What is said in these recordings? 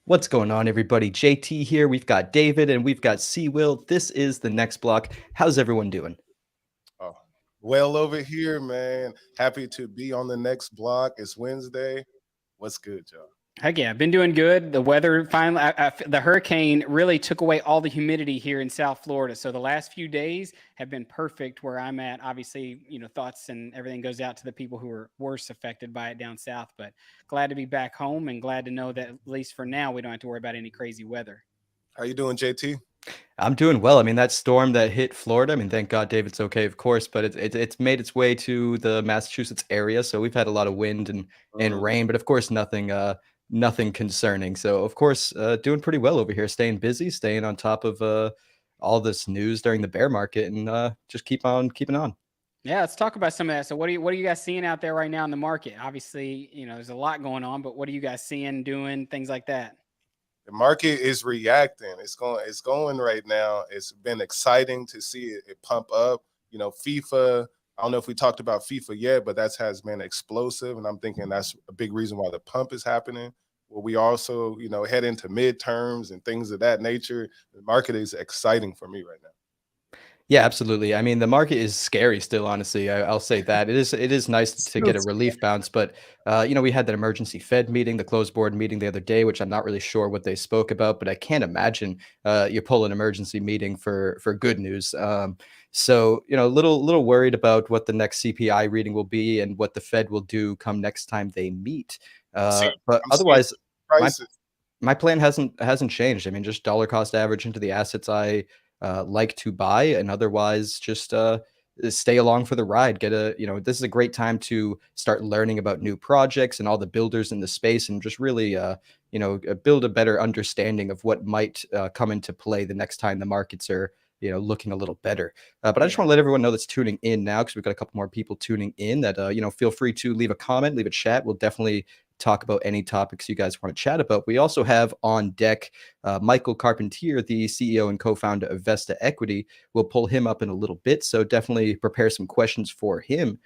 What's going on, everybody? JT here. We've got David and we've got C Will. This is the next block. How's everyone doing? Oh, well over here, man. Happy to be on the next block. It's Wednesday. What's good, y'all? Heck yeah, been doing good. The weather finally, the hurricane really took away all the humidity here in South Florida. So the last few days have been perfect where I'm at. Obviously, thoughts and everything goes out to the people who were worse affected by it down south. But glad to be back home and glad to know that at least for now, we don't have to worry about any crazy weather. How you doing, JT? I'm doing well. I mean, that storm that hit Florida, I mean, thank God David's okay, of course, but it's made its way to the Massachusetts area. So we've had a lot of wind and Mm. rain, but of course, nothing concerning. So, of course, doing pretty well over here, staying busy, staying on top of all this news during the bear market and just keep on keeping on. Yeah, let's talk about some of that. So what are you guys seeing out there right now in the market? Obviously, there's a lot going on, but what are you guys seeing, doing, things like that? The market is reacting. It's going right now. It's been exciting to see it pump up. FIFA. I don't know if we talked about FIFA yet, but that has been explosive, and I'm thinking that's a big reason why the pump is happening. Well, we also, head into midterms and things of that nature. The market is exciting for me right now. Yeah, absolutely. I mean, the market is scary still, honestly. I'll say that. It is nice to Still get a relief bounce, but we had that emergency Fed meeting, the closed board meeting the other day, which I'm not really sure what they spoke about, but I can't imagine you pull an emergency meeting for good news. So, little worried about what the next CPI reading will be and what the Fed will do come next time they meet. I'm seeing, But I'm seeing otherwise, my prices. my plan hasn't changed. I mean, just dollar cost average into the assets I like to buy, and otherwise just stay along for the ride. This is a great time to start learning about new projects and all the builders in the space, and just really build a better understanding of what might come into play the next time the markets are looking a little better. But I just Yeah. want to let everyone know that's tuning in now, because we've got a couple more people tuning in that feel free to leave a comment, leave a chat. We'll definitely talk about any topics you guys want to chat about. We also have on deck Michael Carpentier, the CEO and co-founder of Vesta Equity. We'll pull him up in a little bit, so definitely prepare some questions for him.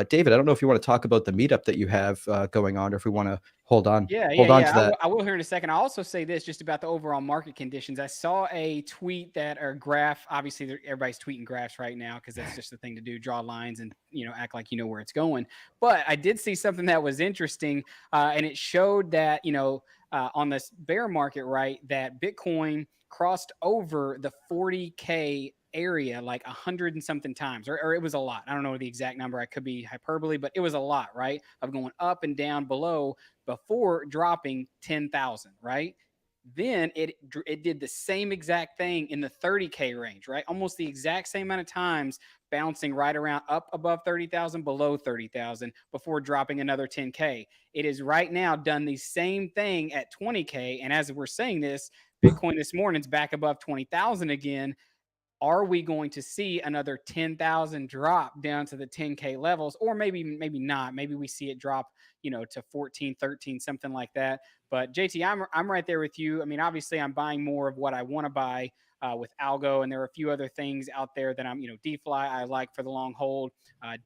David, I don't know if you want to talk about the meetup that you have going on, or if we want to hold on Yeah, yeah, hold on yeah. to I will, that. I will here in a second. I'll also say this just about the overall market conditions. I saw a tweet that or graph. Obviously, everybody's tweeting graphs right now because that's just the thing to do: draw lines and act like you know where it's going. But I did see something that was interesting, and it showed that on this bear market, right, that Bitcoin crossed over the 40K area like 100 and something times, or it was a lot. I don't know the exact number. I could be hyperbole, but it was a lot, right, of going up and down below before dropping 10,000, right? Then it did the same exact thing in the 30K range, right? Almost the exact same amount of times, bouncing right around up above 30,000, below 30,000 before dropping another 10K. It is right now done the same thing at 20K, and as we're saying this, Bitcoin this morning's back above 20,000 again. Are we going to see another 10,000 drop down to the 10K levels, or maybe not? Maybe we see it drop, to 14, 13, something like that. But JT, I'm right there with you. I mean, obviously, I'm buying more of what I want to buy with Algo, and there are a few other things out there that I'm, DeFi I like for the long hold.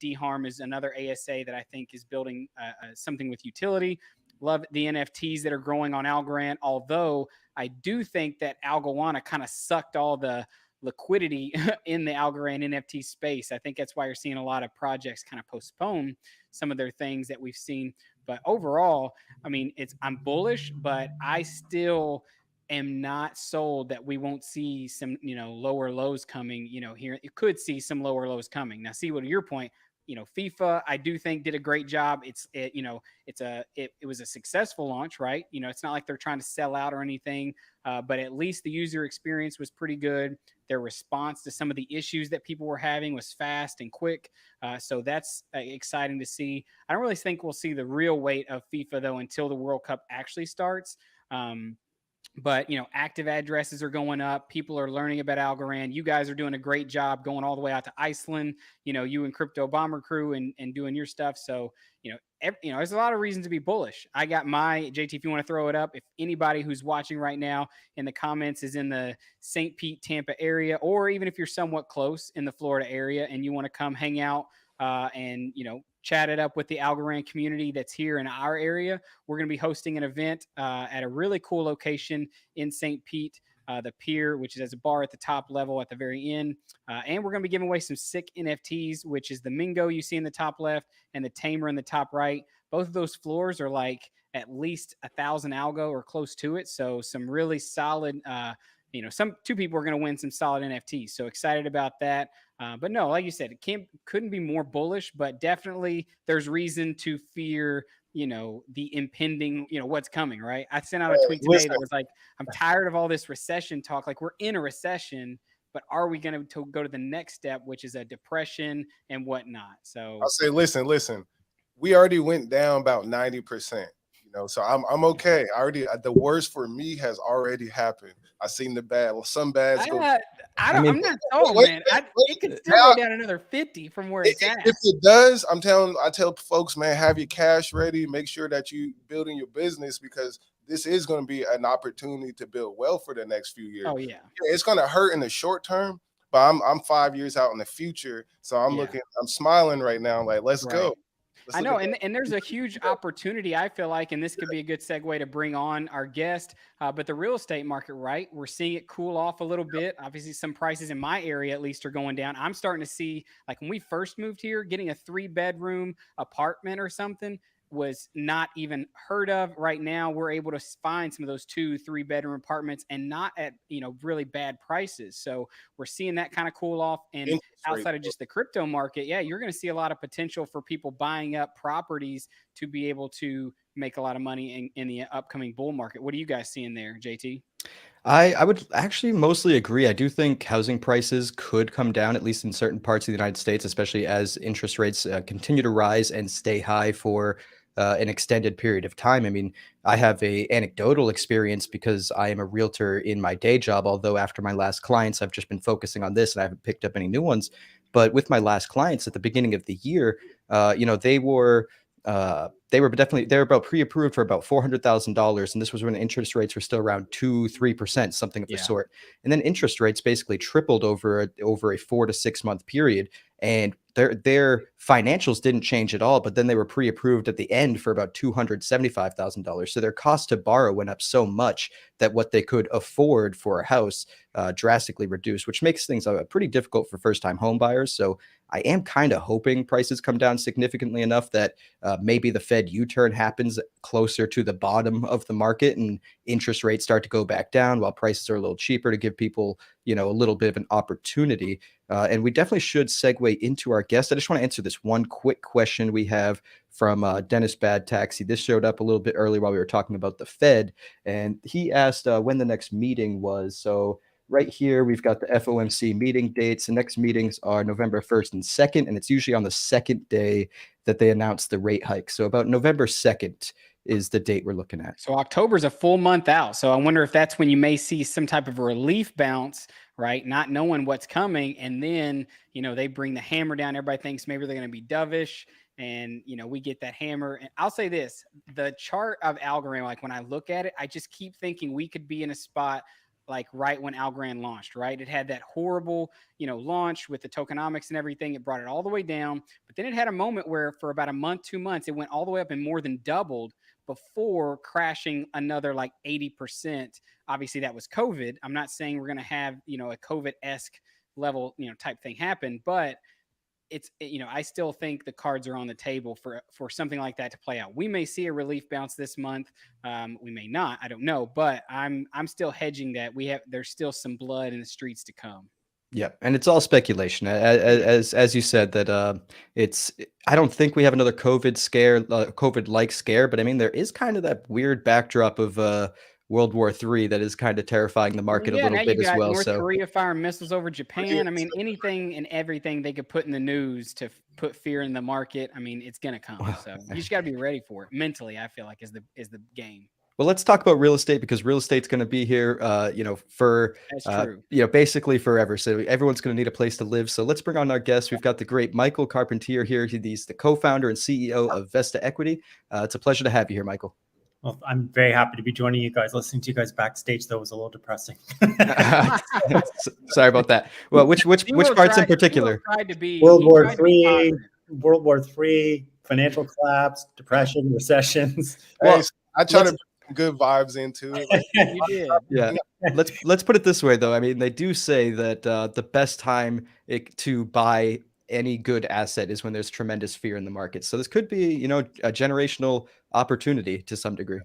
DHarm is another ASA that I think is building something with utility. Love the NFTs that are growing on Algorand, although I do think that Algoana kind of sucked all the liquidity in the Algorand NFT space. I think that's why you're seeing a lot of projects kind of postpone some of their things that we've seen. But overall, I mean, I'm bullish, but I still am not sold that we won't see some, lower lows coming, here. You could see some lower lows coming. Now, see what your point, FIFA, I do think did a great job. It was a successful launch, right? It's not like they're trying to sell out or anything, but at least the user experience was pretty good. Their response to some of the issues that people were having was fast and quick. So that's exciting to see. I don't really think we'll see the real weight of FIFA, though, until the World Cup actually starts. But active addresses are going up. People are learning about Algorand. You guys are doing a great job going all the way out to Iceland. You and Crypto Bomber Crew and doing your stuff. So there's a lot of reasons to be bullish. I got my JT. If you want to throw it up, if anybody who's watching right now in the comments is in the St. Pete, Tampa area, or even if you're somewhat close in the Florida area and you want to come hang out and chatted up with the Algorand community that's here in our area. We're going to be hosting an event at a really cool location in St. Pete, the Pier, which is a bar at the top level at the very end. And we're going to be giving away some sick NFTs, which is the Mingo you see in the top left and the Tamer in the top right. Both of those floors are like at least 1,000 algo or close to it. So some really solid, two people are going to win some solid NFTs. So excited about that. But no, like you said, couldn't be more bullish, but definitely there's reason to fear, the impending, what's coming, right? I sent out a tweet today that was like, I'm tired of all this recession talk. Like, we're in a recession, but are we going to go to the next step, which is a depression and whatnot? So I'll say, listen, we already went down about 90%. So I'm okay. The worst for me has already happened. I've seen the bad. Well, some bads go. I'm not sold, man. It could still go down another 50 from where it's at. If it does, I tell folks, man, have your cash ready. Make sure that you building your business, because this is going to be an opportunity to build wealth for the next few years. Oh yeah, it's going to hurt in the short term, but I'm 5 years out in the future, so I'm smiling right now. Like, let's go. I know, and there's a huge opportunity, I feel like, and this could be a good segue to bring on our guest, but the real estate market, right? We're seeing it cool off a little bit. Obviously, some prices in my area, at least, are going down. I'm starting to see, like, when we first moved here, getting a 3-bedroom apartment or something was not even heard of. Right now, we're able to find some of those 2-3 bedroom apartments, and not at really bad prices. So we're seeing that kind of cool off. And outside of just the crypto market, you're going to see a lot of potential for people buying up properties to be able to make a lot of money in the upcoming bull market. What are you guys seeing there, JT? I would actually mostly agree. I do think housing prices could come down, at least in certain parts of the United States, especially as interest rates continue to rise and stay high for an extended period of time. I mean, I have a anecdotal experience because I am a realtor in my day job, although after my last clients, I've just been focusing on this and I haven't picked up any new ones. But with my last clients at the beginning of the year, they were about pre-approved for about $400,000, and this was when interest rates were still around 2-3%, something of the sort. And then interest rates basically tripled over a 4 to 6 month period, and their financials didn't change at all, but then they were pre-approved at the end for about $275,000. So their cost to borrow went up so much that what they could afford for a house drastically reduced, which makes things pretty difficult for first-time home buyers. So I am kind of hoping prices come down significantly enough that maybe the Fed U-turn happens closer to the bottom of the market and interest rates start to go back down while prices are a little cheaper, to give people, a little bit of an opportunity. And we definitely should segue into our guest. I just want to answer this one quick question we have from Dennis Bad Taxi. This showed up a little bit early while we were talking about the Fed, and he asked when the next meeting was. So right here, we've got the FOMC meeting dates. The next meetings are November 1st and 2nd, and it's usually on the second day that they announce the rate hike. So about November 2nd is the date we're looking at. So October's a full month out. So I wonder if that's when you may see some type of relief bounce, right? Not knowing what's coming. And then, they bring the hammer down. Everybody thinks maybe they're going to be dovish. And, we get that hammer. And I'll say this, the chart of Algorand, like when I look at it, I just keep thinking we could be in a spot like right when Algorand launched, right? It had that horrible, launch with the tokenomics and everything. It brought it all the way down. But then it had a moment where for about a month, 2 months, it went all the way up and more than doubled before crashing another like 80%. Obviously, that was COVID. I'm not saying we're going to have, a COVID-esque level, type thing happen, but it's, I still think the cards are on the table for something like that to play out. We may see a relief bounce this month. We may not, I don't know, but I'm still hedging that there's still some blood in the streets to come. Yeah, and it's all speculation, as you said, that I don't think we have another COVID-like scare, but I mean there is kind of that weird backdrop of World War III that is kind of terrifying the market a little bit as well. North Korea firing missiles over Japan. I mean, anything and everything they could put in the news to put fear in the market. I mean, it's gonna come. So you just got to be ready for it mentally. I feel like is the game. Well, let's talk about real estate, because real estate's going to be here, for, basically forever. So everyone's going to need a place to live. So let's bring on our guest. We've got the great Michael Carpentier here. He's the co-founder and CEO of Vesta Equity. It's a pleasure to have you here, Michael. Well, I'm very happy to be joining you guys. Listening to you guys backstage, though, was a little depressing. Sorry about that. Well, which parts in particular? World War III, financial collapse, depression, recessions. Hey, Well, I try to let's- bring some good vibes into it. Like, You did. Yeah. Let's put it this way, though. I mean, they do say that the best time to buy any good asset is when there's tremendous fear in the market. So this could be, you know, a generational opportunity to some degree.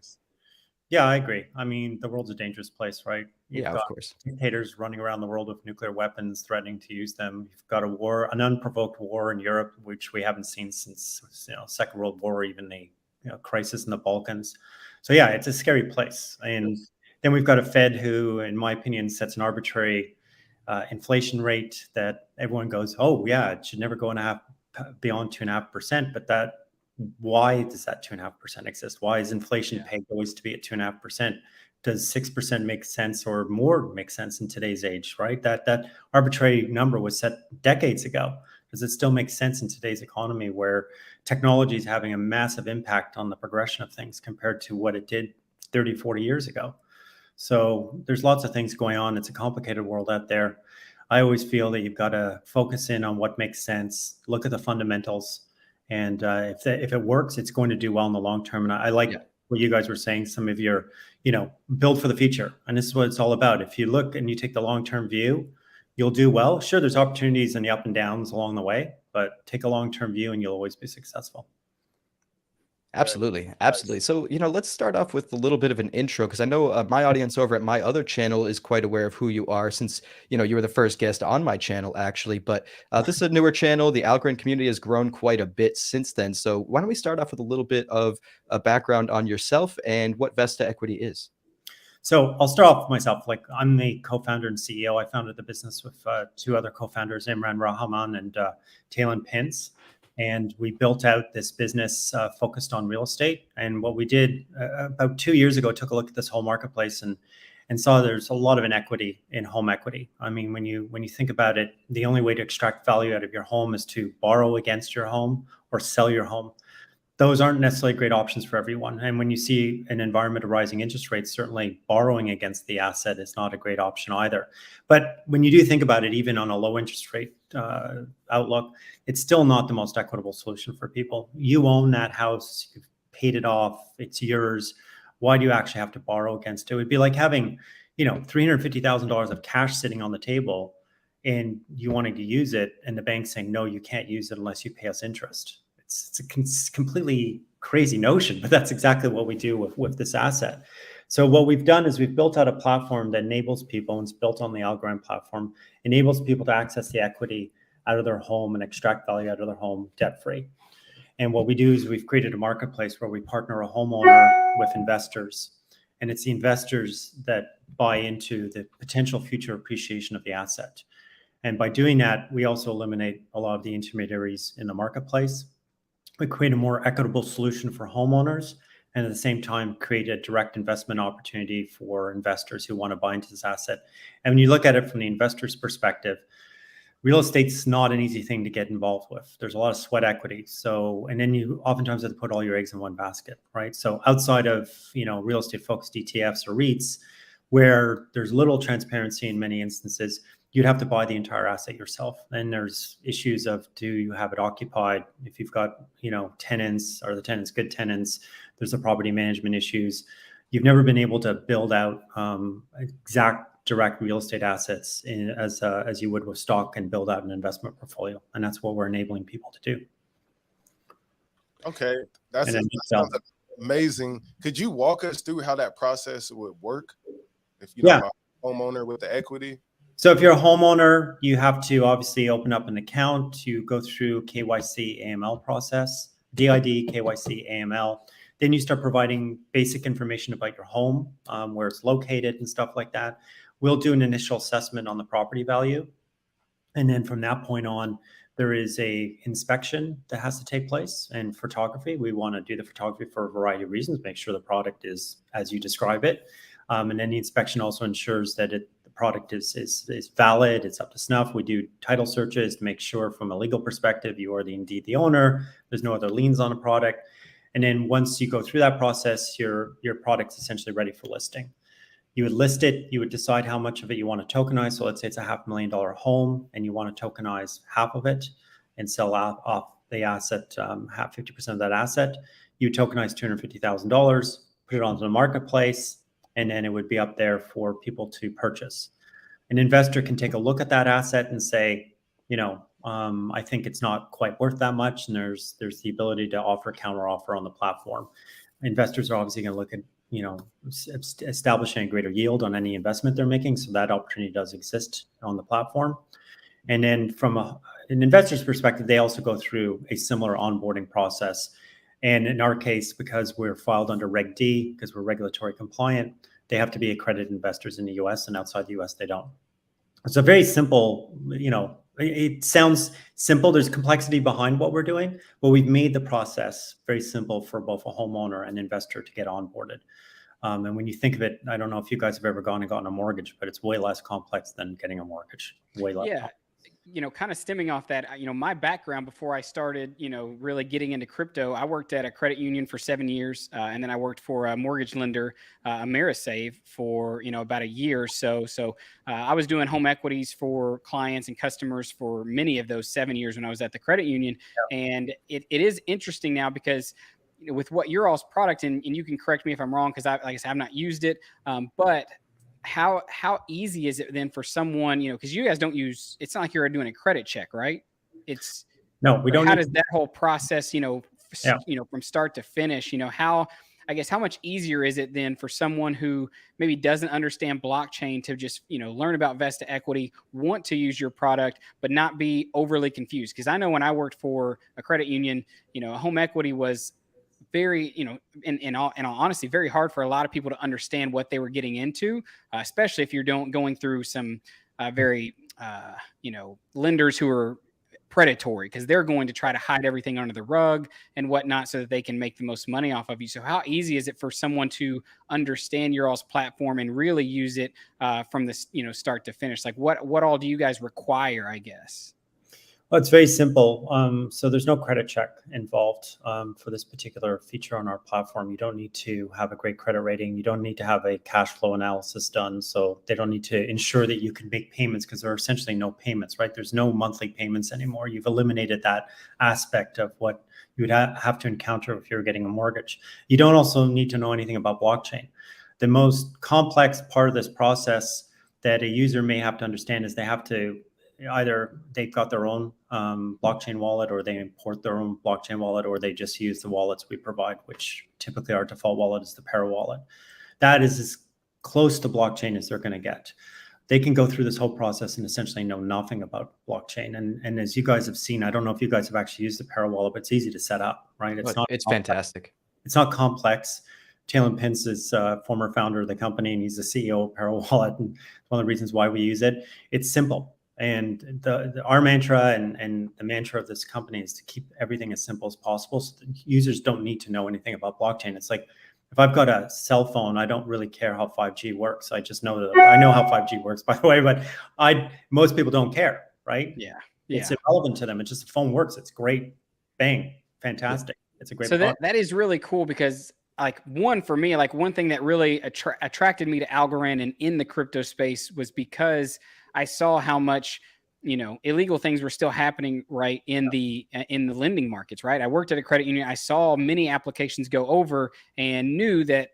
Yeah, I agree. I mean, the world's a dangerous place, right? You've Yeah, got of course. dictators running around the world with nuclear weapons, threatening to use them. You've got a war, an unprovoked war in Europe, which we haven't seen since Second World War, or even the crisis in the Balkans. So yeah, it's a scary place. And then we've got a Fed who, in my opinion, sets an arbitrary inflation rate that everyone goes, oh yeah, it should never go beyond 2.5%. But why does that 2.5% exist? Why is inflation pegged always to be at 2.5%? Does 6% make sense or more make sense in today's age, right? That arbitrary number was set decades ago. Does it still make sense in today's economy where technology is having a massive impact on the progression of things compared to what it did 30, 40 years ago? So there's lots of things going on. It's a complicated world out there. I always feel that you've got to focus in on what makes sense, look at the fundamentals, and if it works, it's going to do well in the long term. And I like what you guys were saying, some of your, build for the future. And this is what it's all about. If you look and you take the long-term view, you'll do well. Sure, there's opportunities and the up and downs along the way, but take a long-term view and you'll always be successful. Absolutely. Absolutely. So, let's start off with a little bit of an intro because I know my audience over at my other channel is quite aware of who you are since, you were the first guest on my channel, actually. But this is a newer channel. The Algorand community has grown quite a bit since then. So why don't we start off with a little bit of a background on yourself and what Vesta Equity is? So I'll start off with myself. Like, I'm the co-founder and CEO. I founded the business with two other co-founders, Imran Rahman and Talon Pence. And we built out this business focused on real estate. And what we did about 2 years ago, took a look at this whole marketplace and saw there's a lot of inequity in home equity. I mean, when you think about it, the only way to extract value out of your home is to borrow against your home or sell your home. Those aren't necessarily great options for everyone. And when you see an environment of rising interest rates, certainly borrowing against the asset is not a great option either. But when you do think about it, even on a low interest rate outlook, it's still not the most equitable solution for people. You own that house, you've paid it off, it's yours. Why do you actually have to borrow against it? It would be like having, $350,000 of cash sitting on the table and you wanting to use it and the bank saying, no, you can't use it unless you pay us interest. It's a completely crazy notion, but that's exactly what we do with this asset. So what we've done is we've built out a platform that enables people, and it's built on the Algorand platform, enables people to access the equity out of their home and extract value out of their home debt-free. And what we do is we've created a marketplace where we partner a homeowner with investors. And it's the investors that buy into the potential future appreciation of the asset. And by doing that, we also eliminate a lot of the intermediaries in the marketplace. We create a more equitable solution for homeowners and at the same time create a direct investment opportunity for investors who want to buy into this asset. And when you look at it from the investor's perspective, real estate's not an easy thing to get involved with. There's a lot of sweat equity. So, and then you oftentimes have to put all your eggs in one basket, right? So outside of, real estate focused ETFs or REITs, where there's little transparency in many instances, you'd have to buy the entire asset yourself. And there's issues of, do you have it occupied? If you've got, tenants, are the tenants good tenants? There's the property management issues. You've never been able to build out exact direct real estate assets as you would with stock and build out an investment portfolio. And that's what we're enabling people to do. Okay, that sounds amazing. Could you walk us through how that process would work? If you're a homeowner with the equity? So if you're a homeowner, you have to obviously open up an account. You go through KYC AML process, DID, KYC AML. Then you start providing basic information about your home, where it's located and stuff like that. We'll do an initial assessment on the property value. And then from that point on, there is a inspection that has to take place, and photography. We want to do the photography for a variety of reasons, make sure the product is as you describe it. And then the inspection also ensures that the product is valid, it's up to snuff. We do title searches to make sure from a legal perspective, you are indeed the owner, there's no other liens on the product. And then once you go through that process, your product's essentially ready for listing. You would list it, you would decide how much of it you want to tokenize. So let's say it's a $500,000 home and you want to tokenize half of it and sell off the asset, have 50% of that asset. You tokenize $250,000, put it onto the marketplace, and then it would be up there for people to purchase. An investor can take a look at that asset and say, I think it's not quite worth that much, and there's the ability to offer counter offer on the platform. Investors are obviously going to look at establishing a greater yield on any investment they're making, so that opportunity does exist on the platform. And then from an investor's perspective, they also go through a similar onboarding process. And in our case, because we're filed under Reg D, because we're regulatory compliant, they have to be accredited investors in the US, and outside the US, they don't. It's a very simple, it sounds simple. There's complexity behind what we're doing, but we've made the process very simple for both a homeowner and investor to get onboarded. And when you think of it, I don't know if you guys have ever gone and gotten a mortgage, but it's way less complex than getting a mortgage. Way less. Yeah. Kind of stemming off that, my background before I started, really getting into crypto, I worked at a credit union for 7 years. And then I worked for a mortgage lender, Amerisave, for, about a year or so. So I was doing home equities for clients and customers for many of those 7 years when I was at the credit union. Yeah. And it is interesting now because with what your all's product, and you can correct me if I'm wrong, because like I said, I've not used it, but how easy is it then for someone, because you guys don't use, it's not like you're doing a credit check, right? No, we don't. How does that whole process, from start to finish, how much easier is it then for someone who maybe doesn't understand blockchain to just, learn about Vesta Equity, want to use your product, but not be overly confused? Because I know when I worked for a credit union, a home equity was very, in all honesty, very hard for a lot of people to understand what they were getting into, especially if you're going through some very, lenders who are predatory, because they're going to try to hide everything under the rug and whatnot so that they can make the most money off of you. So how easy is it for someone to understand your all's platform and really use it from the, start to finish? Like what all do you guys require, I guess? Well, it's very simple. So there's no credit check involved for this particular feature on our platform. You don't need to have a great credit rating. You don't need to have a cash flow analysis done. So they don't need to ensure that you can make payments, because there are essentially no payments, right? There's no monthly payments anymore. You've eliminated that aspect of what you would have to encounter if you're getting a mortgage. You don't also need to know anything about blockchain. The most complex part of this process that a user may have to understand is they have to either they've got their own blockchain wallet, or they import their own blockchain wallet, or they just use the wallets we provide, which typically our default wallet is the Para wallet. That is as close to blockchain as they're going to get. They can go through this whole process and essentially know nothing about blockchain. And as you guys have seen, I don't know if you guys have actually used the Para wallet, but it's easy to set up, right? It's fantastic. It's not complex. Talon Pence is a former founder of the company, and he's the CEO of Para wallet. And one of the reasons why we use it, it's simple. And our mantra and the mantra of this company is to keep everything as simple as possible, so that users don't need to know anything about blockchain. It's like, if I've got a cell phone, I don't really care how 5G works. I just know that I know how 5G works, by the way, but most people don't care, right? Yeah. It's irrelevant to them. It's just the phone works. It's great. Bang. Fantastic. It's a great product. That is really cool, because for me, one thing that really attracted me to Algorand and in the crypto space was because I saw how much, illegal things were still happening right in the lending markets, right? I worked at a credit union. I saw many applications go over and knew that,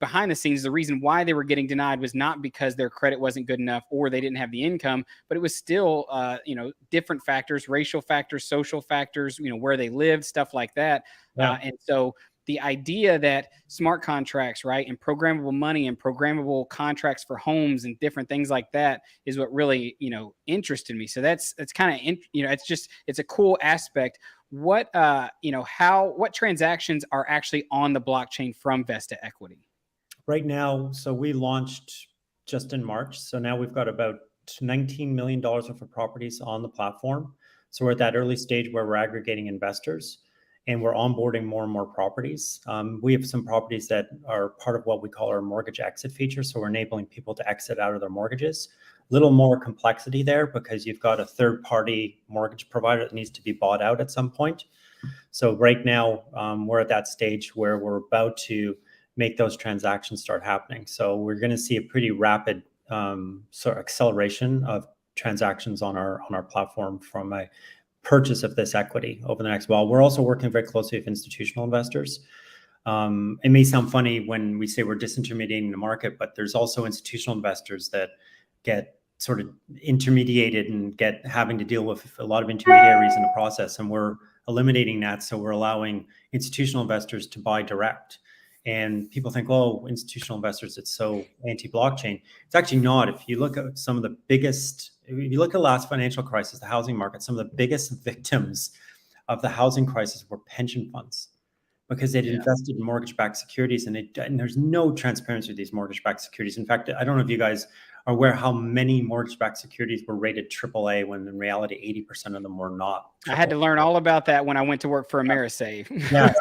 behind the scenes, the reason why they were getting denied was not because their credit wasn't good enough or they didn't have the income, but it was still, different factors, racial factors, social factors, where they lived, stuff like that. Yeah. And so the idea that smart contracts, right, and programmable money and programmable contracts for homes and different things like that is what really, interested me. So that's kind of, it's a cool aspect. What transactions are actually on the blockchain from Vesta Equity? Right now, so we launched just in March. So now we've got about $19 million worth of properties on the platform. So we're at that early stage where we're aggregating investors, and we're onboarding more and more properties. We have some properties that are part of what we call our mortgage exit feature. So we're enabling people to exit out of their mortgages. A little more complexity there, because you've got a third-party mortgage provider that needs to be bought out at some point. So right now, we're at that stage where we're about to make those transactions start happening. So we're going to see a pretty rapid sort of acceleration of transactions on our platform from a purchase of this equity over the next while. We're also working very closely with institutional investors. It may sound funny when we say we're disintermediating the market, but there's also institutional investors that get sort of intermediated and having to deal with a lot of intermediaries in the process. And we're eliminating that. So we're allowing institutional investors to buy direct. And people think, oh, institutional investors, it's so anti-blockchain. It's actually not. If you look at some of the biggest, if you look at the last financial crisis, the housing market, some of the biggest victims of the housing crisis were pension funds, because they'd invested in mortgage-backed securities, and there's no transparency with these mortgage-backed securities. In fact, I don't know if you guys are aware how many mortgage-backed securities were rated AAA when in reality 80% of them were not. I had to learn all about that when I went to work for Amerisave. Yeah,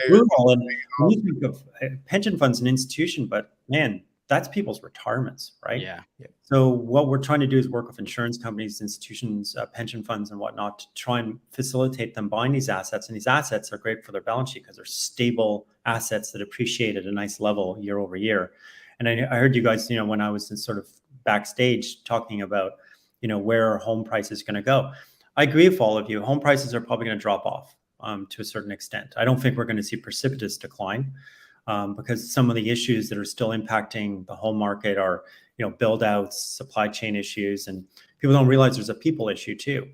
brutal. And when you think of pension funds and institution, but man, that's people's retirements, right? Yeah. So what we're trying to do is work with insurance companies, institutions, pension funds and whatnot to try and facilitate them buying these assets. And these assets are great for their balance sheet because they're stable assets that appreciate at a nice level year over year. And I heard you guys, when I was in sort of backstage talking about, where are home prices going to go? I agree with all of you. Home prices are probably going to drop off to a certain extent. I don't think we're going to see precipitous decline. Because some of the issues that are still impacting the home market are, build outs, supply chain issues, and people don't realize there's a people issue too.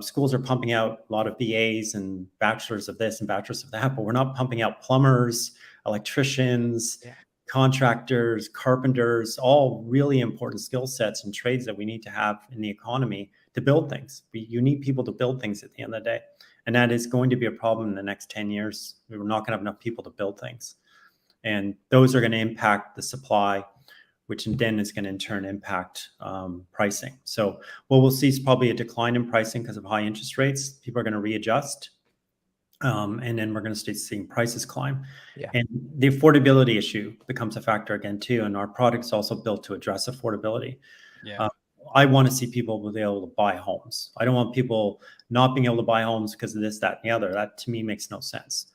Schools are pumping out a lot of BAs and bachelors of this and bachelors of that, but we're not pumping out plumbers, electricians, contractors, carpenters, all really important skill sets and trades that we need to have in the economy to build things. You need people to build things at the end of the day. And that is going to be a problem in the next 10 years. We're not going to have enough people to build things. And those are going to impact the supply, which then is going to in turn impact pricing. So what we'll see is probably a decline in pricing because of high interest rates. People are going to readjust. And then we're going to start seeing prices climb. Yeah. And the affordability issue becomes a factor again, too. And our product is also built to address affordability. Yeah. I want to see people be able to buy homes. I don't want people not being able to buy homes because of this, that, and the other. That to me makes no sense.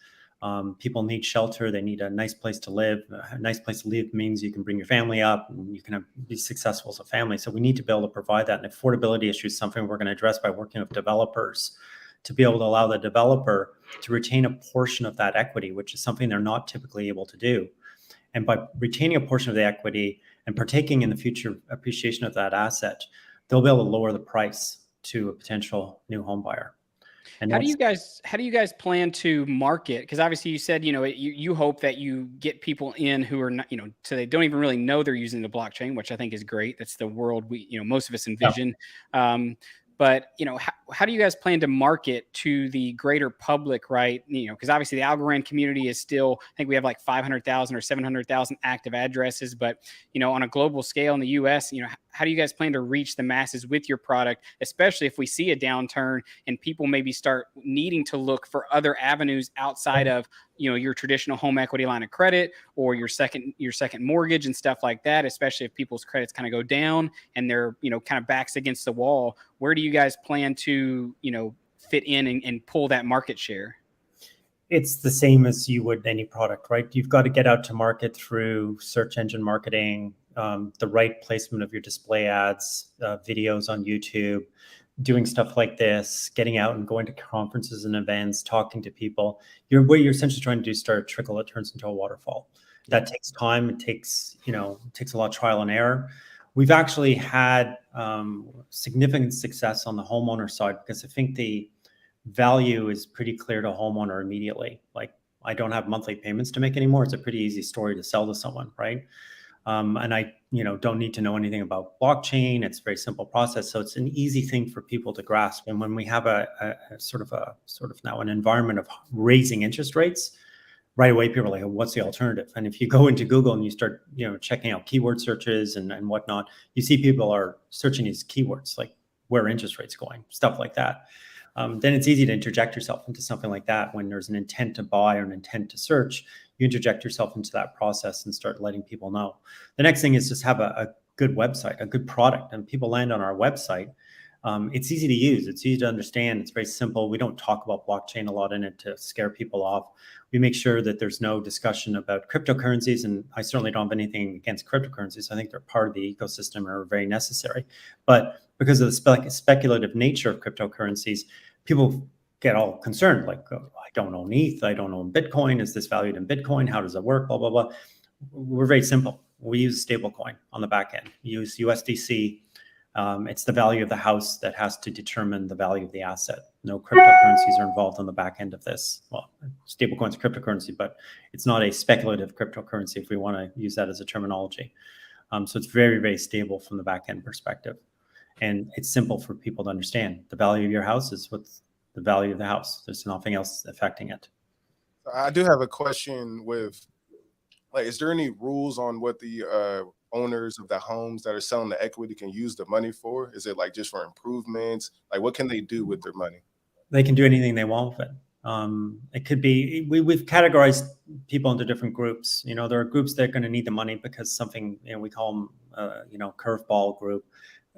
People need shelter. They need a nice place to live. A nice place to live means you can bring your family up and you can be successful as a family. So we need to be able to provide that. And affordability issue is something we're going to address by working with developers to be able to allow the developer to retain a portion of that equity, which is something they're not typically able to do. And by retaining a portion of the equity and partaking in the future appreciation of that asset, they'll be able to lower the price to a potential new home buyer. And how do you guys plan to market? Because obviously you said, you hope that you get people in who are not, so they don't even really know they're using the blockchain, which I think is great. That's the world we, most of us envision. Yeah. But, how do you guys plan to market to the greater public, right? Because obviously the Algorand community is still, I think we have like 500,000 or 700,000 active addresses. But, on a global scale in the US, how do you guys plan to reach the masses with your product, especially if we see a downturn and people maybe start needing to look for other avenues outside of, your traditional home equity line of credit or your second mortgage and stuff like that, especially if people's credits kind of go down and they're, kind of backs against the wall. Where do you guys plan to, fit in and pull that market share? It's the same as you would any product, right? You've got to get out to market through search engine marketing, the right placement of your display ads, videos on YouTube, doing stuff like this, getting out and going to conferences and events, talking to people. What you're essentially trying to do is start a trickle that turns into a waterfall. That takes time. It takes a lot of trial and error. We've actually had significant success on the homeowner side because I think the value is pretty clear to a homeowner immediately. Like, I don't have monthly payments to make anymore. It's a pretty easy story to sell to someone, right? And I, don't need to know anything about blockchain. It's a very simple process. So it's an easy thing for people to grasp. And when we have a sort of now an environment of raising interest rates, right away, people are like, what's the alternative? And if you go into Google and you start, checking out keyword searches and whatnot, you see people are searching these keywords, like where are interest rates going, stuff like that. Then it's easy to interject yourself into something like that. When there's an intent to buy or an intent to search, you interject yourself into that process and start letting people know. The next thing is just have a good website, a good product, and people land on our website. It's easy to use. It's easy to understand. It's very simple. We don't talk about blockchain a lot in it to scare people off. We make sure that there's no discussion about cryptocurrencies, and I certainly don't have anything against cryptocurrencies. I think they're part of the ecosystem and are very necessary. But because of the speculative nature of cryptocurrencies, people get all concerned, like, oh, I don't own ETH, I don't own Bitcoin. Is this valued in Bitcoin? How does it work? Blah, blah, blah. We're very simple. We use stablecoin on the back end. We use USDC. It's the value of the house that has to determine the value of the asset. No cryptocurrencies are involved on the back end of this. Well, stablecoin's cryptocurrency, but it's not a speculative cryptocurrency if we want to use that as a terminology. So it's very, very stable from the back end perspective. And it's simple for people to understand. The value of your house is what's the value of the house. There's nothing else affecting it. I do have a question with, like, is there any rules on what the owners of the homes that are selling the equity can use the money for? Is it like just for improvements? Like, what can they do with their money? They can do anything they want with it. It could be, we've categorized people into different groups. You know, there are groups that are going to need the money because something, you know, we call them, curveball group.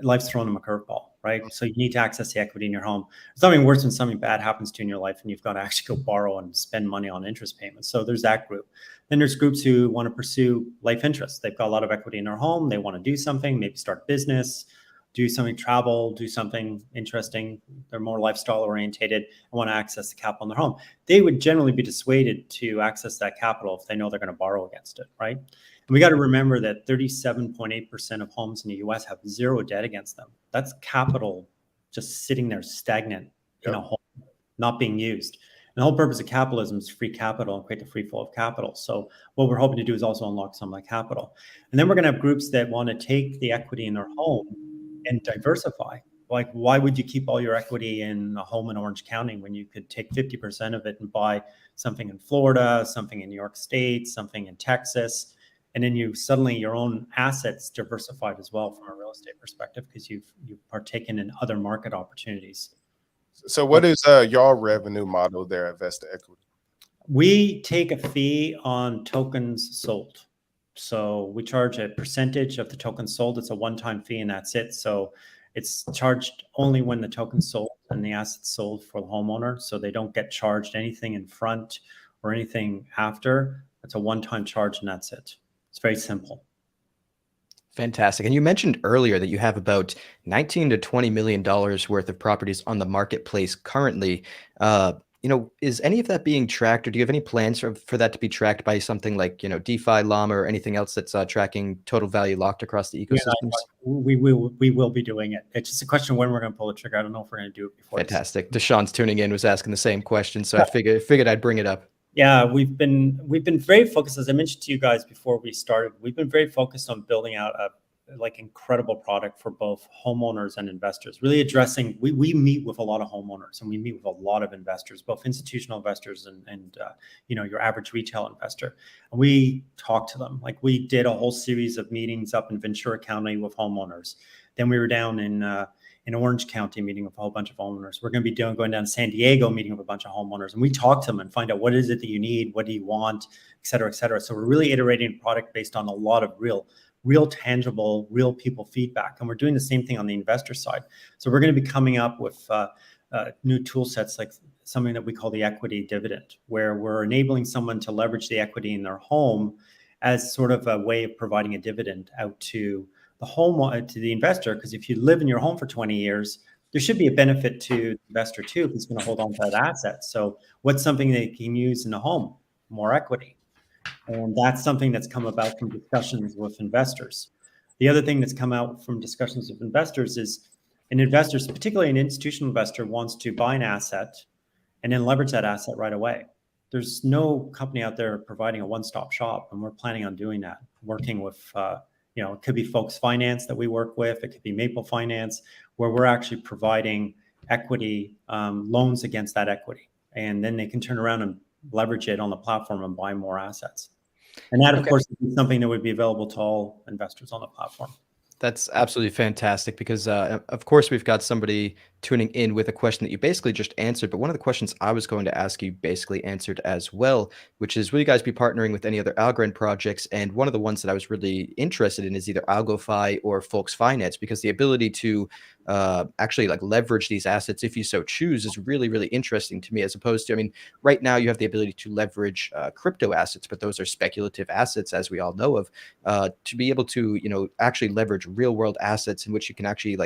Life's throwing them a curveball, right? So you need to access the equity in your home. There's nothing worse when something bad happens to you in your life and you've got to actually go borrow and spend money on interest payments. So there's that group. Then there's groups who want to pursue life interests. They've got a lot of equity in their home. They want to do something, maybe start a business, do something, travel, do something interesting. They're more lifestyle orientated and want to access the capital in their home. They would generally be dissuaded to access that capital if they know they're going to borrow against it, right? And we got to remember that 37.8% of homes in the US have zero debt against them. That's capital just sitting there stagnant in a home, not being used. And the whole purpose of capitalism is free capital and create the free flow of capital. So what we're hoping to do is also unlock some of that capital. And then we're going to have groups that want to take the equity in their home and diversify. Like, why would you keep all your equity in a home in Orange County when you could take 50% of it and buy something in Florida, something in New York State, something in Texas? And then you suddenly, your own assets diversified as well from a real estate perspective because you've partaken in other market opportunities. So what is your revenue model there at Vesta Equity? We take a fee on tokens sold. So we charge a percentage of the tokens sold. It's a one-time fee and that's it. So it's charged only when the token's sold and the asset's sold for the homeowner. So they don't get charged anything in front or anything after. It's a one-time charge and that's it. It's very simple. Fantastic. And you mentioned earlier that you have about $19 to $20 million worth of properties on the marketplace currently. Is any of that being tracked, or do you have any plans for that to be tracked by something like, DeFi, Llama, or anything else that's tracking total value locked across the ecosystems? We will be doing it. It's just a question of when we're going to pull the trigger. I don't know if we're going to do it before. Fantastic. Deshaun's tuning in, was asking the same question, so I figured I'd bring it up. Yeah, we've been very focused, as I mentioned to you guys before we started. We've been very focused on building out a incredible product for both homeowners and investors. Really addressing, we meet with a lot of homeowners and we meet with a lot of investors, both institutional investors and your average retail investor. And we talk to them. Like, we did a whole series of meetings up in Ventura County with homeowners. Then we were down in Orange County meeting with a whole bunch of homeowners. We're going to be going down to San Diego meeting with a bunch of homeowners. And we talk to them and find out what is it that you need, what do you want, et cetera, et cetera. So we're really iterating a product based on a lot of real tangible, real people feedback. And we're doing the same thing on the investor side. So we're going to be coming up with new tool sets, like something that we call the equity dividend, where we're enabling someone to leverage the equity in their home as sort of a way of providing a dividend out to the home, to the investor. Because if you live in your home for 20 years, there should be a benefit to the investor too, who's going to hold on to that asset. So what's something they can use in the home? More equity. And that's something that's come about from discussions with investors. The other thing that's come out from discussions with investors is an investor, particularly an institutional investor, wants to buy an asset and then leverage that asset right away. There's no company out there providing a one-stop shop, and we're planning on doing that, working with, it could be Folks Finance that we work with. It could be Maple Finance, where we're actually providing equity loans against that equity. And then they can turn around and leverage it on the platform and buy more assets. And that, of course, is something that would be available to all investors on the platform. That's absolutely fantastic because, of course, we've got somebody tuning in with a question that you basically just answered. But one of the questions I was going to ask you basically answered as well, which is, will you guys be partnering with any other Algorand projects? And one of the ones that I was really interested in is either AlgoFi or Folks Finance, because the ability to actually leverage these assets, if you so choose, is really, really interesting to me, as opposed to, right now you have the ability to leverage crypto assets, but those are speculative assets, as we all know of. To be able to, actually leverage real world assets in which you can actually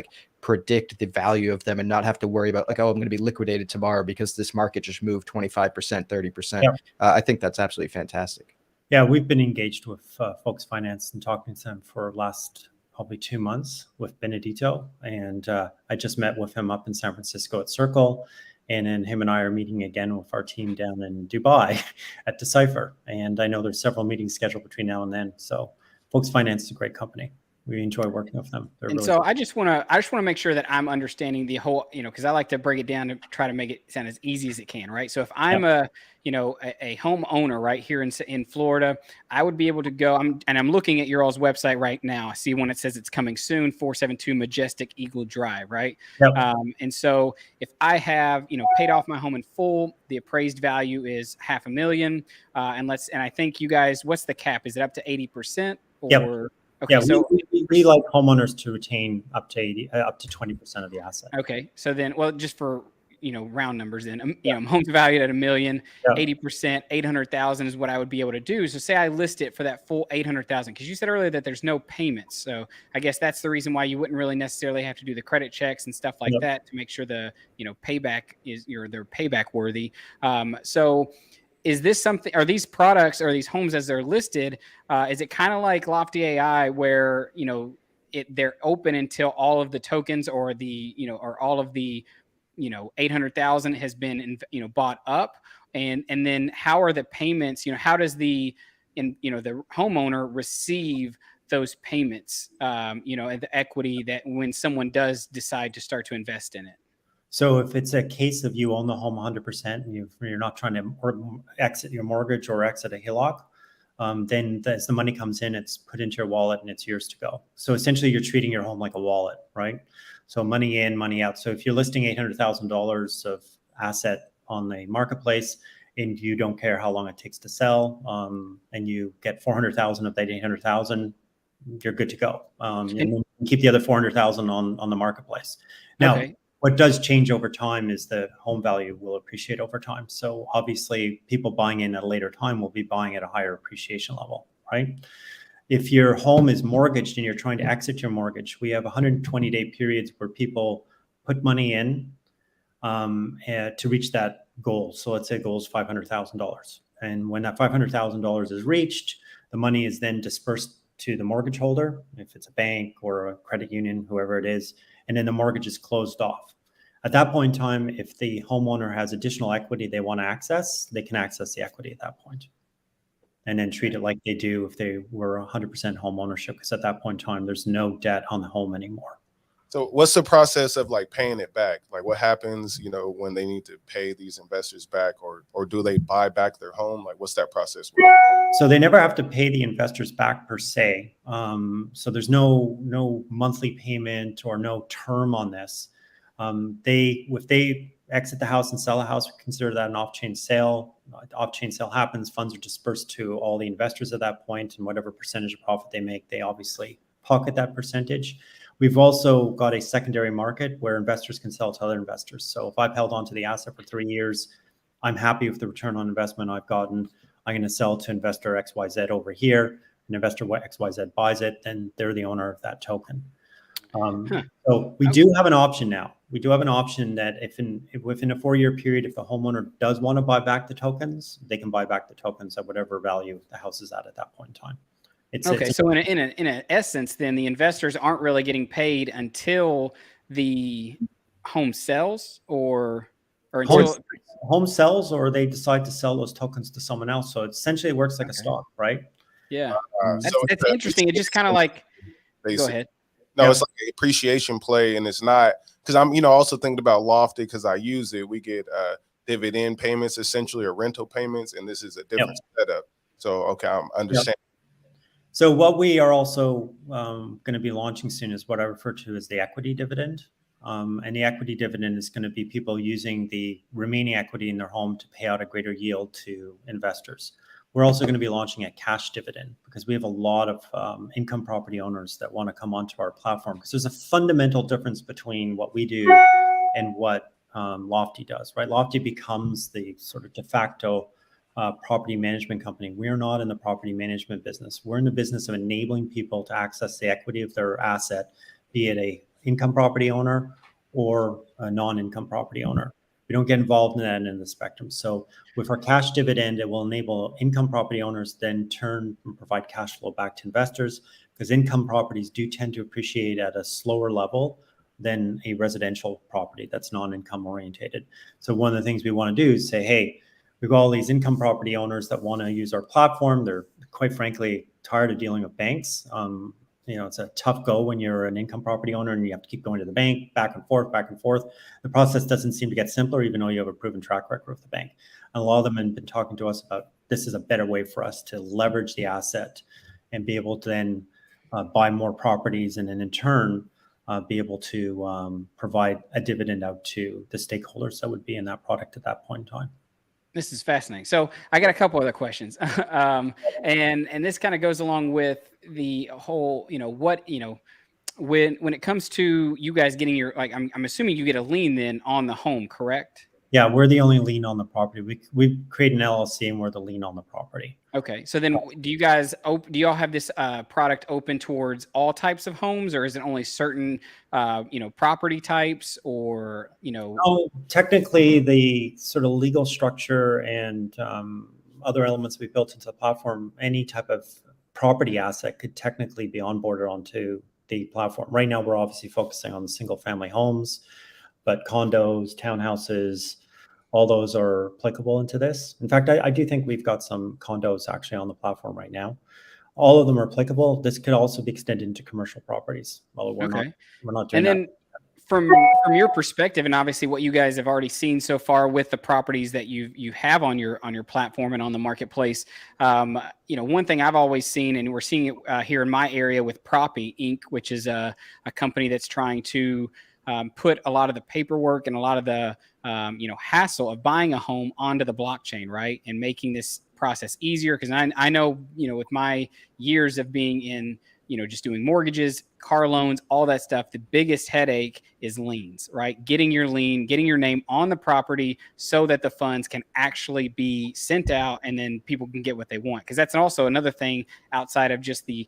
predict the value of them and not have to worry about like, oh, I'm going to be liquidated tomorrow because this market just moved 25%, 30%. Yeah. I think that's absolutely fantastic. Yeah, we've been engaged with Focus Finance and talking to them for last probably 2 months with Benedito. And I just met with him up in San Francisco at Circle. And then him and I are meeting again with our team down in Dubai at Decipher. And I know there's several meetings scheduled between now and then. So Focus Finance is a great company. We enjoy working with them. And really so I just want to make sure that I'm understanding the whole, because I like to break it down to try to make it sound as easy as it can, right? So if I'm a homeowner right here in Florida, I would be able to go. I'm looking at your all's website right now. I see one that says it's coming soon, 472 Majestic Eagle Drive, right? Yep. And so if I have paid off my home in full, the appraised value is $500,000, and I think you guys, what's the cap? Is it up to 80% or? Yep. Okay, yeah, so we like homeowners to retain up to 20% of the asset. Okay, so then, well, just for round numbers, then home's valued at $1 million, 80%, 800,000 is what I would be able to do. So say I list it for that full 800,000, because you said earlier that there's no payments. So I guess that's the reason why you wouldn't really necessarily have to do the credit checks and stuff like that to make sure the payback is they're payback worthy. So. Is this something, are these products or these homes as they're listed, is it kind of like Lofty AI where, they're open until all of the tokens or or all of the, 800,000 has been, bought up? And then how are the payments, how does the homeowner receive those payments, the equity that when someone does decide to start to invest in it? So if it's a case of you own the home 100% and you're not trying to exit your mortgage or exit a HELOC, then as the money comes in, it's put into your wallet and it's yours to go. So essentially you're treating your home like a wallet, right? So money in, money out. So if you're listing $800,000 of asset on the marketplace and you don't care how long it takes to sell, and you get 400,000 of that 800,000, you're good to go. And then keep the other 400,000 on the marketplace. Now, okay. What does change over time is the home value will appreciate over time. So obviously people buying in at a later time will be buying at a higher appreciation level, right? If your home is mortgaged and you're trying to exit your mortgage, we have 120-day periods where people put money in to reach that goal. So let's say goal is $500,000. And when that $500,000 is reached, the money is then dispersed to the mortgage holder, if it's a bank or a credit union, whoever it is, and then the mortgage is closed off. At that point in time, if the homeowner has additional equity they want to access, they can access the equity at that point. And then treat it like they do if they were 100% home ownership, because at that point in time, there's no debt on the home anymore. So what's the process of like paying it back? Like what happens, when they need to pay these investors back, or do they buy back their home? Like what's that process? So they never have to pay the investors back per se. So there's no monthly payment or no term on this. If they exit the house and sell a house, we consider that an off-chain sale. Off-chain sale happens, funds are dispersed to all the investors at that point, and whatever percentage of profit they make, they obviously pocket that percentage. We've also got a secondary market where investors can sell to other investors. So if I've held onto the asset for 3 years, I'm happy with the return on investment I've gotten. I'm going to sell to investor XYZ over here. And investor XYZ buys it, then they're the owner of that token. So we do have an option now. We do have an option that if within a 4-year period, if the homeowner does want to buy back the tokens, they can buy back the tokens at whatever value the house is at that point in time. So in an essence, then the investors aren't really getting paid until the home sells, or until home sells, or they decide to sell those tokens to someone else. So it essentially works like a stock, right? Yeah, that's interesting. It just kind of like go ahead. No, it's like an appreciation play, and it's not, because I'm also thinking about Lofty because I use it. We get dividend payments essentially, or rental payments, and this is a different setup. So okay, I'm understanding. So what we are also going to be launching soon is what I refer to as the equity dividend. And the equity dividend is going to be people using the remaining equity in their home to pay out a greater yield to investors. We're also going to be launching a cash dividend because we have a lot of income property owners that want to come onto our platform, because there's a fundamental difference between what we do and what Lofty does, right? Lofty becomes the sort of de facto property management company. We're not in the property management business. We're in the business of enabling people to access the equity of their asset, be it a income property owner or a non-income property owner. We don't get involved in that end of the spectrum. So with our cash dividend, it will enable income property owners then turn and provide cash flow back to investors, because income properties do tend to appreciate at a slower level than a residential property that's non-income orientated. So one of the things we want to do is say, hey, we've got all these income property owners that want to use our platform. They're quite frankly tired of dealing with banks. It's a tough go when you're an income property owner and you have to keep going to the bank back and forth, back and forth. The process doesn't seem to get simpler, even though you have a proven track record with the bank. And a lot of them have been talking to us about this is a better way for us to leverage the asset and be able to then buy more properties, and then in turn be able to provide a dividend out to the stakeholders that would be in that product at that point in time. This is fascinating. So I got a couple other questions. And this kind of goes along with the whole, when it comes to you guys getting your, like, I'm assuming you get a lien then on the home, correct? Yeah, we're the only lien on the property. We create an LLC and we're the lien on the property. Okay. So then do you guys, do y'all have this product open towards all types of homes, or is it only certain, property types, or, No, technically the sort of legal structure and other elements we built into the platform, any type of property asset could technically be onboarded onto the platform. Right now, we're obviously focusing on the single family homes, but condos, townhouses, all those are applicable into this. In fact, I do think we've got some condos actually on the platform right now. All of them are applicable. This could also be extended into commercial properties. Well, we're not doing and then that. From your perspective, and obviously what you guys have already seen so far with the properties that you have on your platform and on the marketplace, one thing I've always seen, and we're seeing it here in my area with Proppy Inc., which is a company that's trying to put a lot of the paperwork and a lot of the hassle of buying a home onto the blockchain, right, and making this process easier. Because I know with my years of being in just doing mortgages, car loans, all that stuff, the biggest headache is liens, right? Getting your lien, getting your name on the property so that the funds can actually be sent out and then people can get what they want. Because that's also another thing outside of just the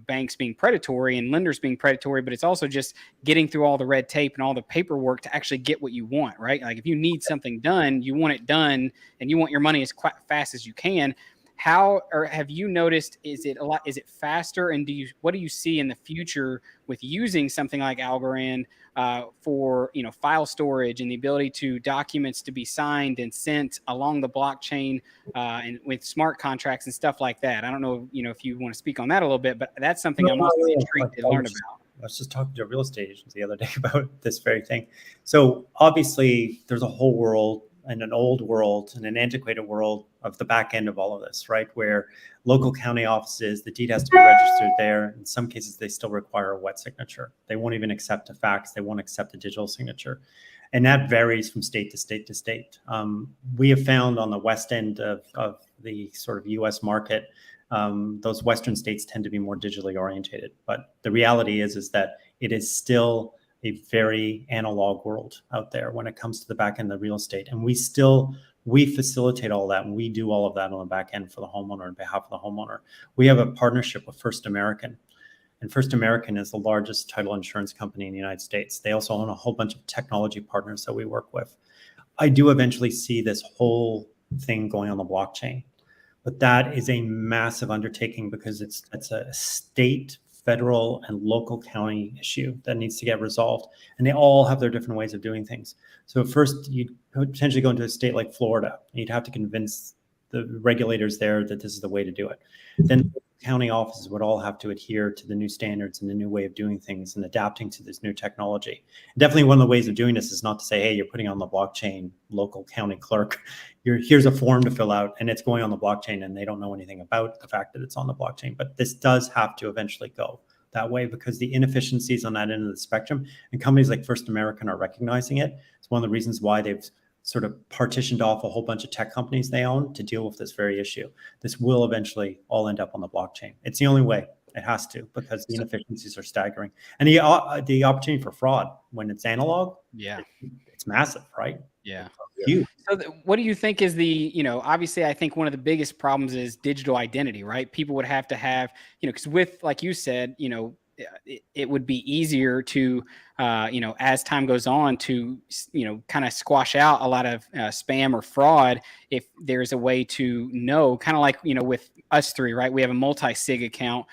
banks being predatory and lenders being predatory, but it's also just getting through all the red tape and all the paperwork to actually get what you want, right? Like if you need something done, you want it done and you want your money as fast as you can. How, or have you noticed, is it faster? And what do you see in the future with using something like Algorand for, file storage and the ability to documents to be signed and sent along the blockchain and with smart contracts and stuff like that? I don't know, if you want to speak on that a little bit, but that's something I'm also intrigued to learn about. I was just talking to a real estate agent the other day about this very thing. So obviously there's a whole world and an old world and an antiquated world of the back end of all of this, right? Where local county offices, the deed has to be registered there. In some cases, they still require a wet signature. They won't even accept a fax. They won't accept a digital signature. And that varies from state to state to state. We have found on the west end of the sort of US market, those Western states tend to be more digitally orientated. But the reality is that it is still a very analog world out there when it comes to the back end of real estate. And we facilitate all that, and we do all of that on the back end for the homeowner on behalf of the homeowner. We have a partnership with First American, and First American is the largest title insurance company in the United States. They also own a whole bunch of technology partners that we work with. I do eventually see this whole thing going on the blockchain, but that is a massive undertaking because it's a state, federal, and local county issue that needs to get resolved. And they all have their different ways of doing things. So first, you'd potentially go into a state like Florida, and you'd have to convince the regulators there that this is the way to do it. Then county offices would all have to adhere to the new standards and the new way of doing things and adapting to this new technology. Definitely one of the ways of doing this is not to say, hey, you're putting on the blockchain, local county clerk, here's a form to fill out and it's going on the blockchain and they don't know anything about the fact that it's on the blockchain. But this does have to eventually go that way because the inefficiencies on that end of the spectrum, and companies like First American are recognizing it. It's one of the reasons why they've sort of partitioned off a whole bunch of tech companies they own to deal with this very issue. This will eventually all end up on the blockchain. It's the only way. It has to, because the inefficiencies are staggering. And the opportunity for fraud when it's analog, it's massive, right? Yeah. Huge. So what do you think is obviously I think one of the biggest problems is digital identity, right? People would have to have, because with, like you said, it would be easier to, as time goes on, to, kind of squash out a lot of spam or fraud if there's a way to know, kind of like, with us three, right? We have a multi-sig account,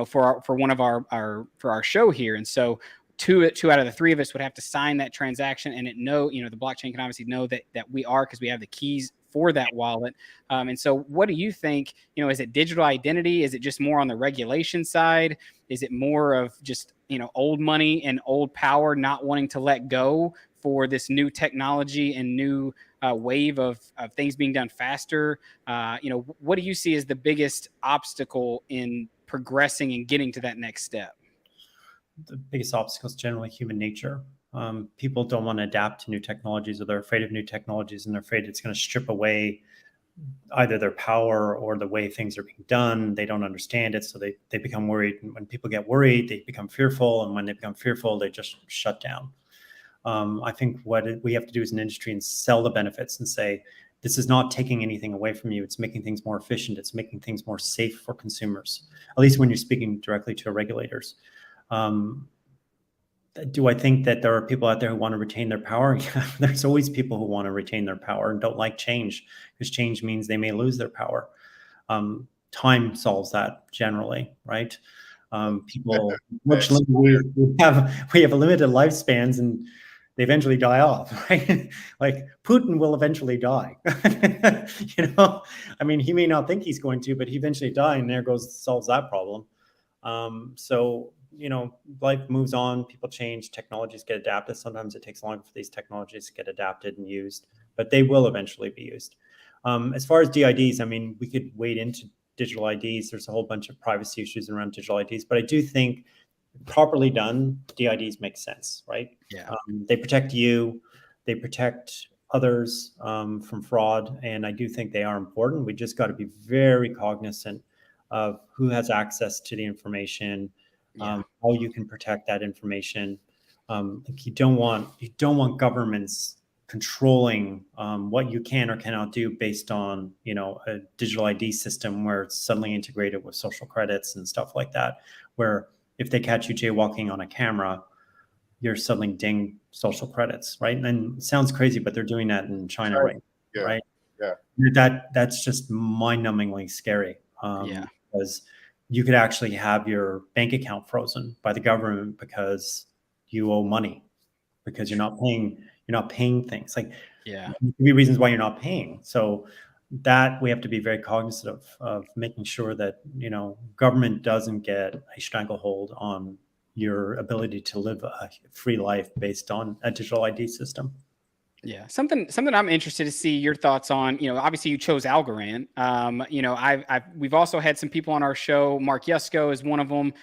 for one of for our show here. And so two out of the three of us would have to sign that transaction, and the blockchain can obviously know that we are, because we have the keys for that wallet. And so what do you think, is it digital identity? Is it just more on the regulation side? Is it more of just, old money and old power not wanting to let go for this new technology and new wave of things being done faster? What do you see as the biggest obstacle in progressing and getting to that next step? The biggest obstacle is generally human nature. People don't want to adapt to new technologies, or they're afraid of new technologies, and they're afraid it's going to strip away either their power or the way things are being done. They don't understand it, so they become worried. And when people get worried, they become fearful, and when they become fearful, they just shut down. I think what we have to do as an industry and sell the benefits and say, this is not taking anything away from you. It's making things more efficient. It's making things more safe for consumers, at least when you're speaking directly to regulators. Do I think that there are people out there who want to retain their power? Yeah, there's always people who want to retain their power and don't like change, because change means they may lose their power. Time solves that generally, right? People, unfortunately, we have limited lifespans, and they eventually die off, right? Like Putin will eventually die. I mean, he may not think he's going to, but he eventually die, and solves that problem. So, life moves on, people change, technologies get adapted. Sometimes it takes longer for these technologies to get adapted and used, but they will eventually be used. As far as DIDs, I mean, we could wade into digital IDs. There's a whole bunch of privacy issues around digital IDs, but I do think properly done, DIDs make sense, right? Yeah. They protect you, they protect others from fraud, and I do think they are important. We just got to be very cognizant of who has access to the information, how you can protect that information. You don't want governments controlling what you can or cannot do based on a digital ID system where it's suddenly integrated with social credits and stuff like that, where if they catch you jaywalking on a camera, you're suddenly dinged social credits, right? And it sounds crazy, but they're doing that in China, right? Yeah. Right? Yeah. That's just mind-numbingly scary. Because you could actually have your bank account frozen by the government because you owe money, because you're not paying things. Like, there could be reasons why you're not paying. So that we have to be very cognizant of making sure that government doesn't get a stranglehold on your ability to live a free life based on a digital ID system. Yeah, something I'm interested to see your thoughts on. Obviously you chose Algorand. We've also had some people on our show. Mark Yusko is one of them.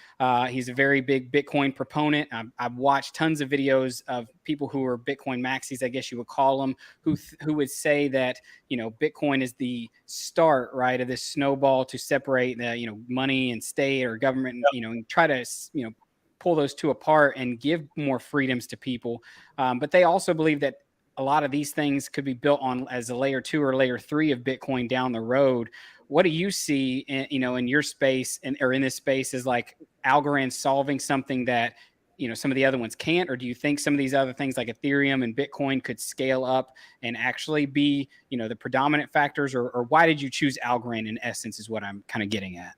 He's a very big Bitcoin proponent. I've watched tons of videos of people who are Bitcoin maxis, I guess you would call them, who would say that Bitcoin is the start, right, of this snowball to separate the money and state or government, and try to pull those two apart and give more freedoms to people. But they also believe that a lot of these things could be built on as a layer 2 or layer 3 of Bitcoin down the road. What do you see, in your space or in this space, is like Algorand solving something that, some of the other ones can't? Or do you think some of these other things like Ethereum and Bitcoin could scale up and actually be, the predominant factors? Or why did you choose Algorand in essence is what I'm kind of getting at.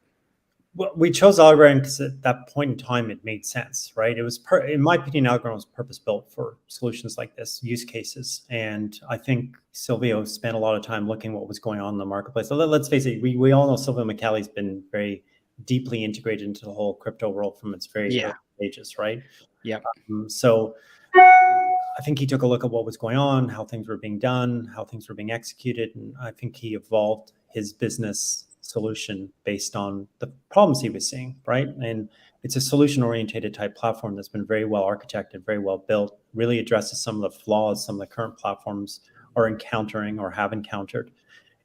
Well, we chose Algorand because at that point in time, it made sense, right? It was, in my opinion, Algorand was purpose-built for solutions like this, use cases. And I think Silvio spent a lot of time looking what was going on in the marketplace. So let's face it, we all know Silvio Micali's been very deeply integrated into the whole crypto world from its very early stages, right? Yeah. So I think he took a look at what was going on, how things were being done, how things were being executed. And I think he evolved his business solution based on the problems he was seeing, right? And it's a solution-oriented type platform that's been very well architected, very well built, really addresses some of the flaws some of the current platforms are encountering or have encountered.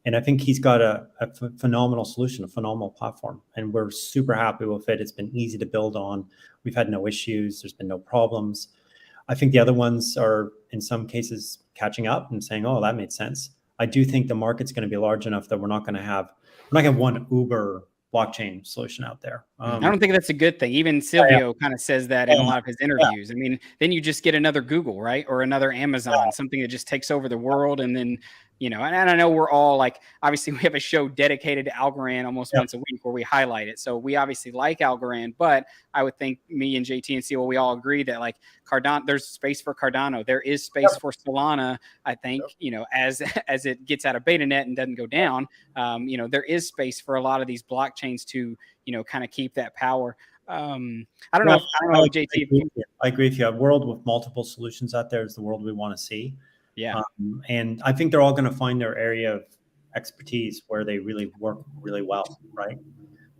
And I think he's got a phenomenal solution, a phenomenal platform. And we're super happy with it. It's been easy to build on. We've had no issues. There's been no problems. I think the other ones are, in some cases, catching up and saying, oh, that made sense. I do think the market's going to be large enough that we're not going to have one Uber blockchain solution out there. I don't think that's a good thing. Even Silvio kind of says that in a lot of his interviews. I mean, then you just get another Google, right? Or another Amazon, something that just takes over the world. And then, and I know we're all like, obviously we have a show dedicated to Algorand almost once a week where we highlight it. So we obviously like Algorand, but I would think me and JT and Seal, we all agree that like Cardano, there's space for Cardano. There is space for Solana. I think, as it gets out of beta net and doesn't go down, there is space for a lot of these blockchains to, kind of keep that power. I don't know, JT. I agree with you. A world with multiple solutions out there is the world we want to see. Yeah. And I think they're all going to find their area of expertise where they really work really well, right?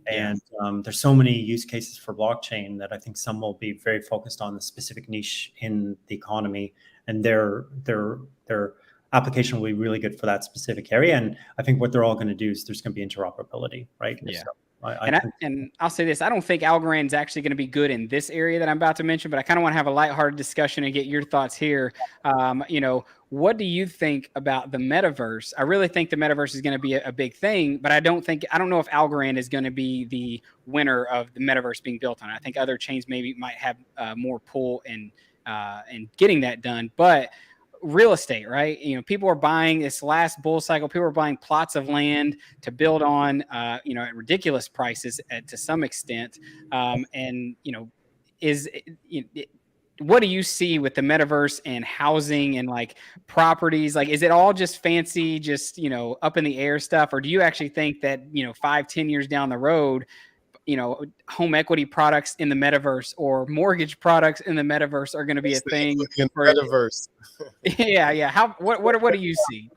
And there's so many use cases for blockchain that I think some will be very focused on the specific niche in the economy, and their application will be really good for that specific area. And I think what they're all going to do is there's going to be interoperability, right? Yeah. So and I'll say this, I don't think Algorand is actually going to be good in this area that I'm about to mention, but I kind of want to have a lighthearted discussion and get your thoughts here. What do you think about the metaverse? I really think the metaverse is going to be a big thing, but I don't know if Algorand is going to be the winner of the metaverse being built on. I think other chains maybe might have more pull in getting that done, but real estate, right? People are buying this last bull cycle. People are buying plots of land to build on, at ridiculous prices to some extent. What do you see with the metaverse and housing and like properties? Like, is it all just fancy, just, up in the air stuff? Or do you actually think that, 5-10 years down the road, home equity products in the metaverse or mortgage products in the metaverse are going to be a thing in the metaverse? Yeah. What do you see?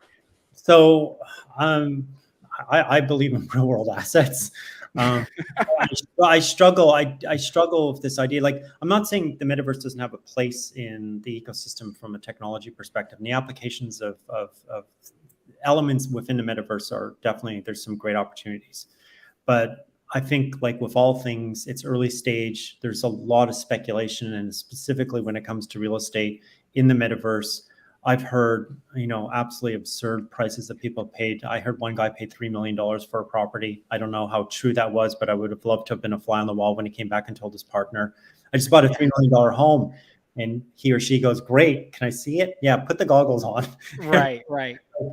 So, I believe in real world assets. I struggle with this idea. Like, I'm not saying the metaverse doesn't have a place in the ecosystem from a technology perspective, and the applications of elements within the metaverse are definitely, there's some great opportunities. But I think, like with all things, it's early stage. There's a lot of speculation, and specifically when it comes to real estate in the metaverse, I've heard, absolutely absurd prices that people paid. I heard one guy paid $3 million for a property. I don't know how true that was, but I would have loved to have been a fly on the wall when he came back and told his partner, I just bought a $3 million home. And he or she goes, great, can I see it? Yeah, put the goggles on. Right.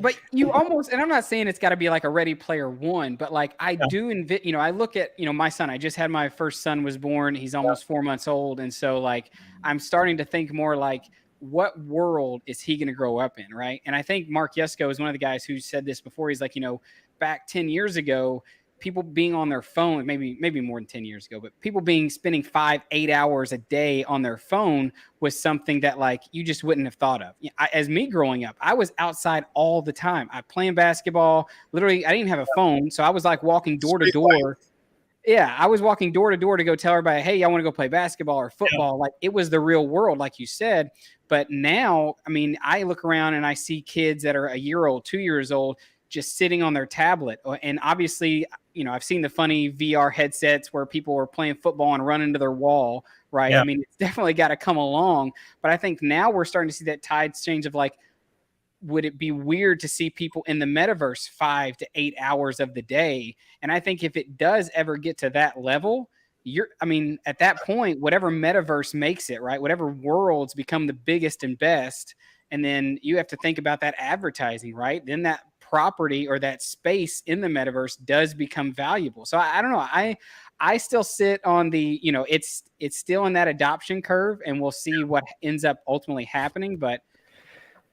But you almost, and I'm not saying it's got to be like a Ready Player One, but like I look at, my son, I just had my first son was born. He's almost 4 months old. And so like, I'm starting to think more like, what world is he going to grow up in? Right. And I think Mark Yesko is one of the guys who said this before. He's like, back 10 years ago, people being on their phone, maybe more than 10 years ago, but people spending 5-8 hours a day on their phone was something that like you just wouldn't have thought of. As me growing up, I was outside all the time. I playing basketball. Literally, I didn't even have a phone, so I was like walking door to door. Yeah, I was walking door to door to go tell everybody, hey, I want to go play basketball or football. Like, it was the real world, like you said. But now, I mean, I look around and I see kids that are a year old, 2 years old, just sitting on their tablet. And obviously, I've seen the funny VR headsets where people are playing football and run into their wall, right? Yeah. I mean, it's definitely got to come along. But I think now we're starting to see that tide change of like, would it be weird to see people in the metaverse 5 to 8 hours of the day? And I think if it does ever get to that level, at that point, whatever metaverse makes it, right? Whatever worlds become the biggest and best. And then you have to think about that advertising, right? Then that property or that space in the metaverse does become valuable. So I don't know. I still sit on the, it's still in that adoption curve, and we'll see what ends up ultimately happening. But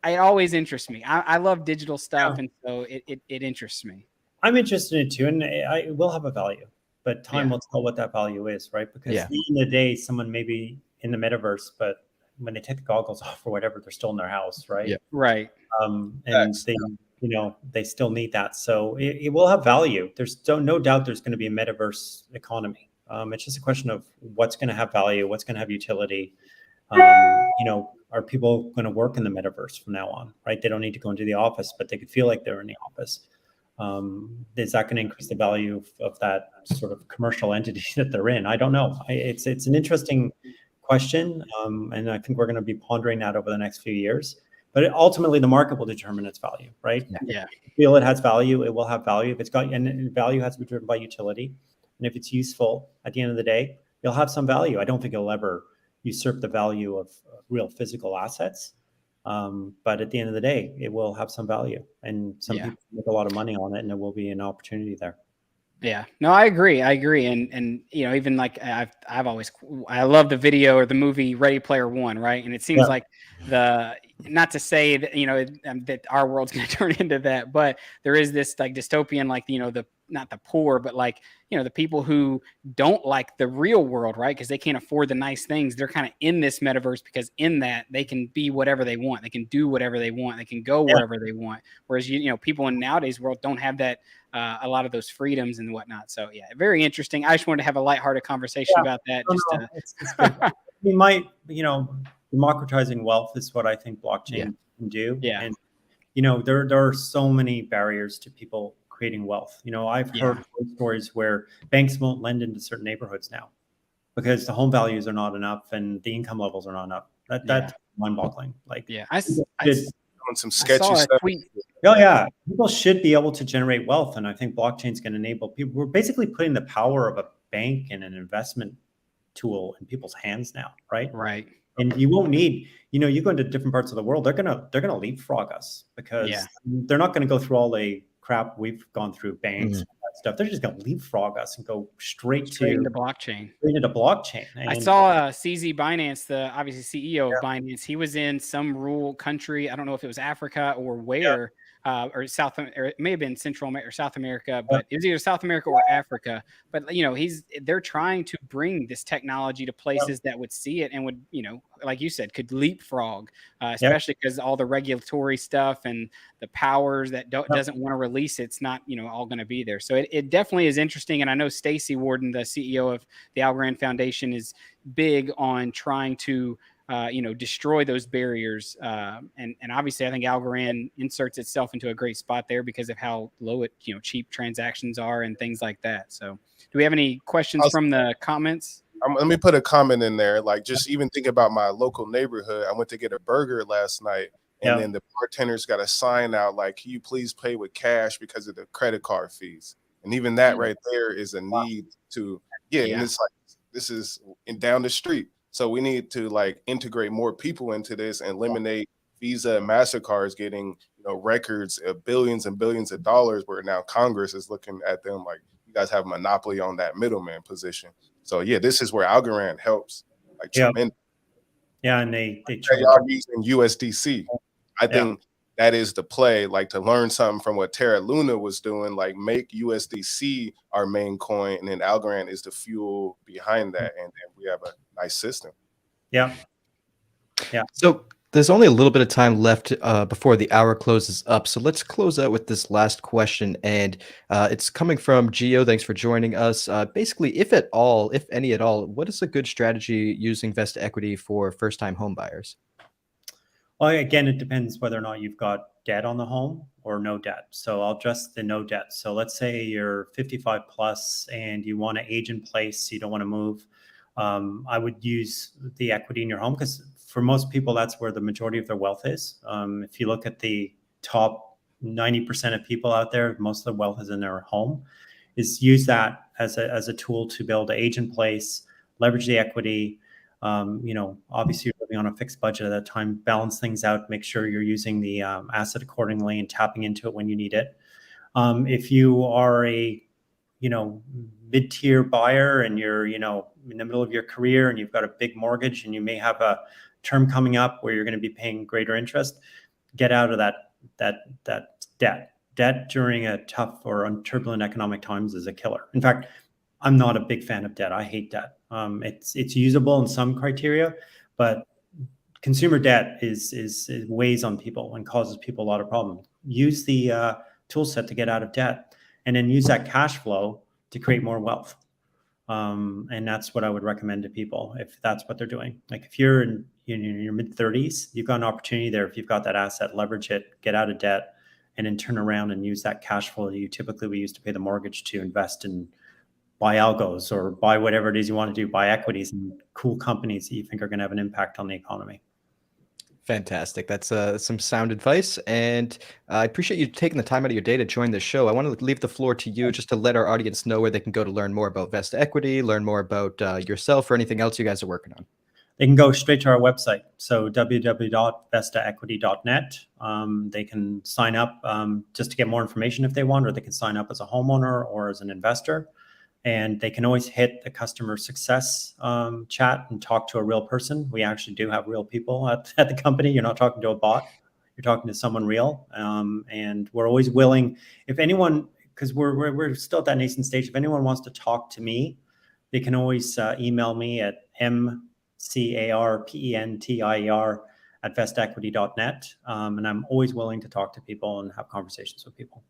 it always interests me. I love digital stuff, and so it interests me. I'm interested in it too, and it will have a value, but time will tell what that value is, right? Because at the end of the day, someone may be in the metaverse, but when they take the goggles off or whatever, they're still in their house, right? Yeah. Right. And they still need that. So it will have value. There's no doubt there's going to be a metaverse economy. It's just a question of what's going to have value, what's going to have utility. Are people going to work in the metaverse from now on, right? They don't need to go into the office, but they could feel like they're in the office. Is that going to increase the value of that sort of commercial entity that they're in? I don't know. It's an interesting question. And I think we're going to be pondering that over the next few years. But ultimately, the market will determine its value, right? Yeah. If you feel it has value, it will have value. If it's got, and value has to be driven by utility. And if it's useful at the end of the day, it'll have some value. I don't think it'll ever usurp the value of real physical assets. But at the end of the day, it will have some value, and some people make a lot of money on it, and there will be an opportunity there. Yeah, no, I agree. And even like I love the video or the movie Ready Player One, right? And it seems like not to say that that our world's going to turn into that, but there is this like dystopian, like not the poor, but like the people who don't like the real world, right? Because they can't afford the nice things. They're kind of in this metaverse because in that they can be whatever they want, they can do whatever they want, they can go wherever they want. Whereas people in nowadays world don't have that. A lot of those freedoms and whatnot. So yeah, very interesting. I just wanted to have a lighthearted conversation about that. It's good. We might, democratizing wealth is what I think blockchain can do. Yeah. And, there are so many barriers to people creating wealth. I've heard stories where banks won't lend into certain neighborhoods now because the home values are not enough and the income levels are not enough. That's mind-boggling. Like, I some sketchy stuff. Oh yeah, people should be able to generate wealth, and I think blockchain is going to enable people. We're basically putting the power of a bank and an investment tool in people's hands now, right? Right. And you won't need, you go into different parts of the world, they're gonna leapfrog us because they're not going to go through all the crap we've gone through, banks and that stuff. They're just going to leapfrog us and go straight into blockchain. And I saw CZ Binance, the obviously CEO of Binance. He was in some rural country. I don't know if it was Africa or where. Or it may have been Central America or South America, but it was either South America or Africa. But they're trying to bring this technology to places that would see it and would, like you said, could leapfrog, especially because all the regulatory stuff and the powers that doesn't want to release it's not, all going to be there. So it definitely is interesting. And I know Stacy Warden, the CEO of the Algorand Foundation, is big on trying to destroy those barriers. And obviously I think Algorand inserts itself into a great spot there because of how low cheap transactions are and things like that. So do we have any questions from the comments? Let me put a comment in there. Like, just even think about my local neighborhood. I went to get a burger last night, and then the bartender's got a sign out like, "Can you please pay with cash because of the credit card fees?" And even that right there is a need to, and it's like, this is down the street. So we need to like integrate more people into this and eliminate Visa and MasterCards getting records of billions and billions of dollars, where now Congress is looking at them like, you guys have a monopoly on that middleman position. So this is where Algorand helps. Like tremendous. Yeah, and they are using USDC. I think that is the play, like to learn something from what Terra Luna was doing, like make USDC our main coin, and then Algorand is the fuel behind that, and we have a nice system. Yeah. So there's only a little bit of time left before the hour closes up. So let's close out with this last question. And it's coming from Gio. Thanks for joining us. Basically, if any at all, what is a good strategy using Vesta Equity for first-time home buyers? Well, again, it depends whether or not you've got debt on the home or no debt. So I'll address the no debt. So let's say you're 55 plus and you want to age in place, you don't want to move. I would use the equity in your home because for most people, that's where the majority of their wealth is. If you look at the top 90% of people out there, most of their wealth is in their home. Is use that as a tool to be able to age in place, leverage the equity. Obviously you're living on a fixed budget at that time, balance things out, make sure you're using the asset accordingly and tapping into it when you need it. If you are a, mid-tier buyer and you're, in the middle of your career and you've got a big mortgage and you may have a term coming up where you're going to be paying greater interest, get out of that debt. Debt during a tough or turbulent economic times is a killer. In fact, I'm not a big fan of debt. I hate debt. It's usable in some criteria, but consumer debt is weighs on people and causes people a lot of problems. Use the tool set to get out of debt, and then use that cash flow to create more wealth. And that's what I would recommend to people if that's what they're doing. Like if you're in your mid 30s, you've got an opportunity there. If you've got that asset, leverage it, get out of debt, and then turn around and use that cash flow that you typically would use to pay the mortgage to invest in buy algos or buy whatever it is you want to do, buy equities and cool companies that you think are going to have an impact on the economy. Fantastic. That's some sound advice. And I appreciate you taking the time out of your day to join this show. I want to leave the floor to you just to let our audience know where they can go to learn more about Vesta Equity, learn more about yourself or anything else you guys are working on. They can go straight to our website. So www.vestaequity.net. They can sign up just to get more information if they want, or they can sign up as a homeowner or as an investor. And they can always hit the customer success chat and talk to a real person. We actually do have real people at the company. You're not talking to a bot. You're talking to someone real. And we're always willing, if anyone, because we're still at that nascent stage, if anyone wants to talk to me, they can always email me at mcarpentier@vestaequity.net. And I'm always willing to talk to people and have conversations with people.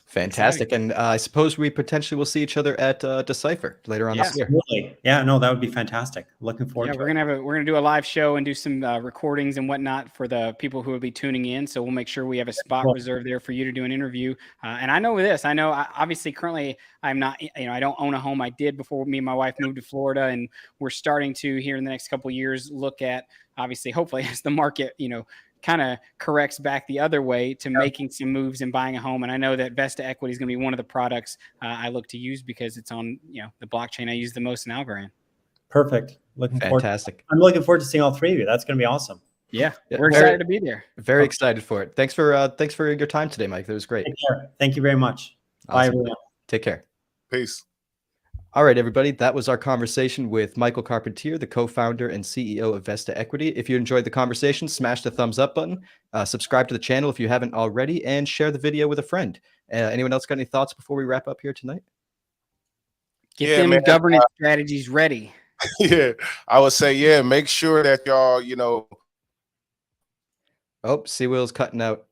Fantastic. And I suppose we potentially will see each other at Decipher later on this year. Absolutely. Yeah, no, that would be fantastic. Looking forward to it. We're gonna do a live show and do some recordings and whatnot for the people who will be tuning in. So we'll make sure we have a spot reserved there for you to do an interview. And I know this. I know obviously currently I'm not. I don't own a home. I did before me and my wife moved to Florida, and we're starting to here in the next couple of years look at obviously hopefully as the market kind of corrects back the other way to making some moves and buying a home. And I know that Vesta Equity is going to be one of the products I look to use because it's on the blockchain I use the most in Algorand. Perfect. Fantastic. I'm looking forward to seeing all three of you. That's going to be awesome. Yeah, we're excited to be there. Very excited for it. Thanks for your time today, Mike. That was great. Take care. Thank you very much. Awesome. Bye, everyone. Take care. Peace. All right, everybody. That was our conversation with Michael Carpentier, the co-founder and CEO of Vesta Equity. If you enjoyed the conversation, smash the thumbs up button, subscribe to the channel if you haven't already, and share the video with a friend. Anyone else got any thoughts before we wrap up here tonight? Get them governance strategies ready. Yeah, I would say, make sure that y'all, Oh, Seawheel's cutting out.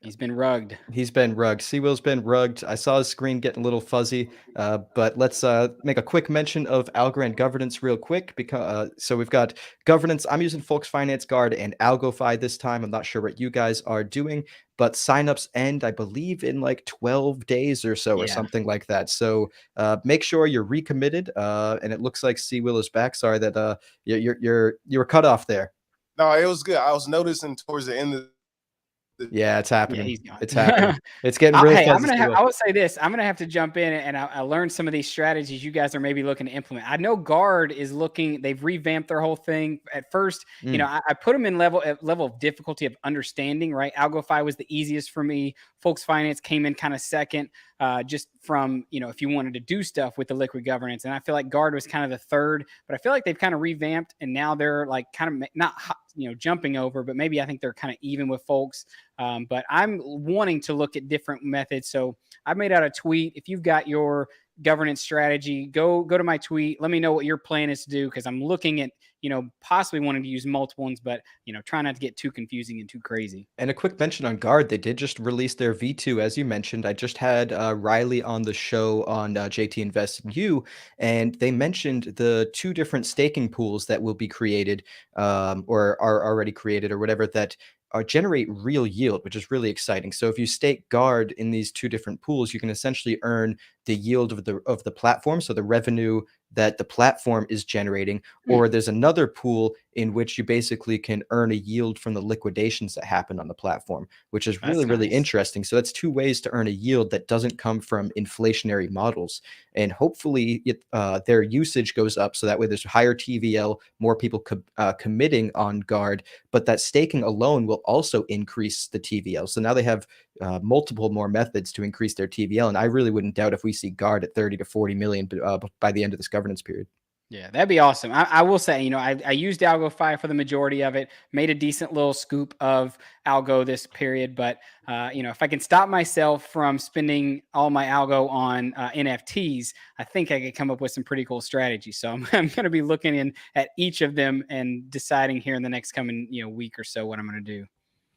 He's been rugged. He's been rugged. Seawheel's been rugged. I saw his screen getting a little fuzzy, but let's make a quick mention of Algorand governance real quick. Because so we've got governance. I'm using Folks Finance Guard and AlgoFi this time. I'm not sure what you guys are doing, but signups end, I believe, in like 12 days or so, or something like that. So make sure you're recommitted. And it looks like Seawheel is back. Sorry that you were cut off there. No, it was good. I was noticing towards the end of yeah, it's happening. Yeah, it's happening. It's getting really fuzzy. I will say this. I'm going to have to jump in and I learned some of these strategies you guys are maybe looking to implement. I know Guard is looking, they've revamped their whole thing. At first, I put them in level of difficulty of understanding, right? AlgoFi was the easiest for me. Folks Finance came in kind of second, just from, if you wanted to do stuff with the liquid governance. And I feel like Guard was kind of the third, but I feel like they've kind of revamped and now they're like kind of not, jumping over, but maybe I think they're kind of even with Folks. But I'm wanting to look at different methods. So I made out a tweet. If you've got your governance strategy, go to my tweet. Let me know what your plan is to do, because I'm looking at, possibly wanting to use multiple ones, but, try not to get too confusing and too crazy. And a quick mention on Guard. They did just release their V2, as you mentioned. I just had Riley on the show on JT Invest You, and they mentioned the 2 different staking pools that will be created or are already created or whatever that generate real yield, which is really exciting. So if you stake Guard in these 2 different pools, you can essentially earn the yield of the platform, so the revenue that the platform is generating, or there's another pool in which you basically can earn a yield from the liquidations that happen on the platform, which is really interesting. So that's 2 ways to earn a yield that doesn't come from inflationary models. And hopefully their usage goes up, so that way there's higher TVL, more people committing on Guard, but that staking alone will also increase the TVL. So now they have multiple more methods to increase their TVL. And I really wouldn't doubt if we see Guard at 30 to 40 million by the end of this governance period. Yeah, that'd be awesome. I will say, I used AlgoFi for the majority of it, made a decent little scoop of Algo this period. But, if I can stop myself from spending all my Algo on NFTs, I think I could come up with some pretty cool strategies. So I'm going to be looking at each of them and deciding here in the next coming week or so what I'm going to do.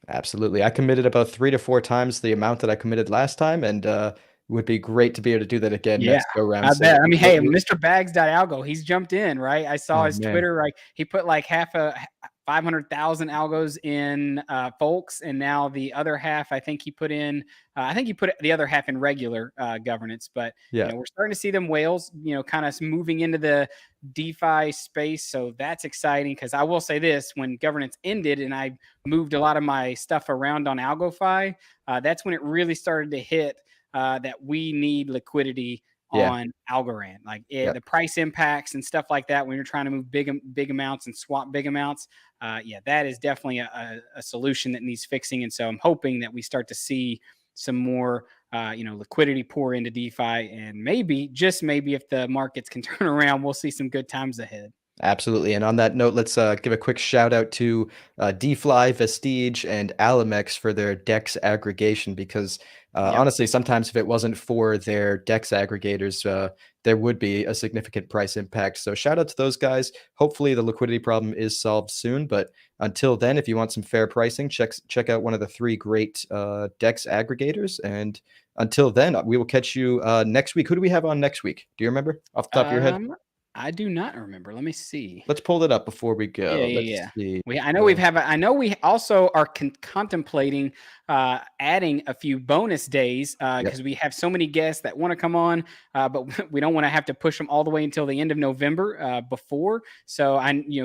Absolutely. I committed about 3 to 4 times the amount that I committed last time, and would be great to be able to do that again next go round. I bet. I mean, hey, Mr. Bags.algo, he's jumped in, right? I saw his Twitter, like he put like 500,000 algos in folks, and now the other half, I think he put in. I think he put the other half in regular governance. But Yeah. we're starting to see them whales, kind of moving into the DeFi space. So that's exciting, because I will say this: when governance ended and I moved a lot of my stuff around on AlgoFi, that's when it really started to hit that we need liquidity on Algorand. Like the price impacts and stuff like that when you're trying to move big amounts and swap big amounts. That is definitely a solution that needs fixing. And so I'm hoping that we start to see some more liquidity pour into DeFi, and maybe, just maybe, if the markets can turn around, we'll see some good times ahead. Absolutely. And on that note, let's give a quick shout out to DFly, Vestige, and Alamex for their DEX aggregation, because honestly, sometimes if it wasn't for their DEX aggregators, there would be a significant price impact. So shout out to those guys. Hopefully the liquidity problem is solved soon. But until then, if you want some fair pricing, check out one of the 3 great DEX aggregators. And until then, we will catch you next week. Who do we have on next week? Do you remember off the top of your head? I do not remember. Let me see. Let's pull it up before we go. Yeah. See. I know I know we also are contemplating adding a few bonus days because we have so many guests that want to come on, but we don't want to have to push them all the way until the end of November before. So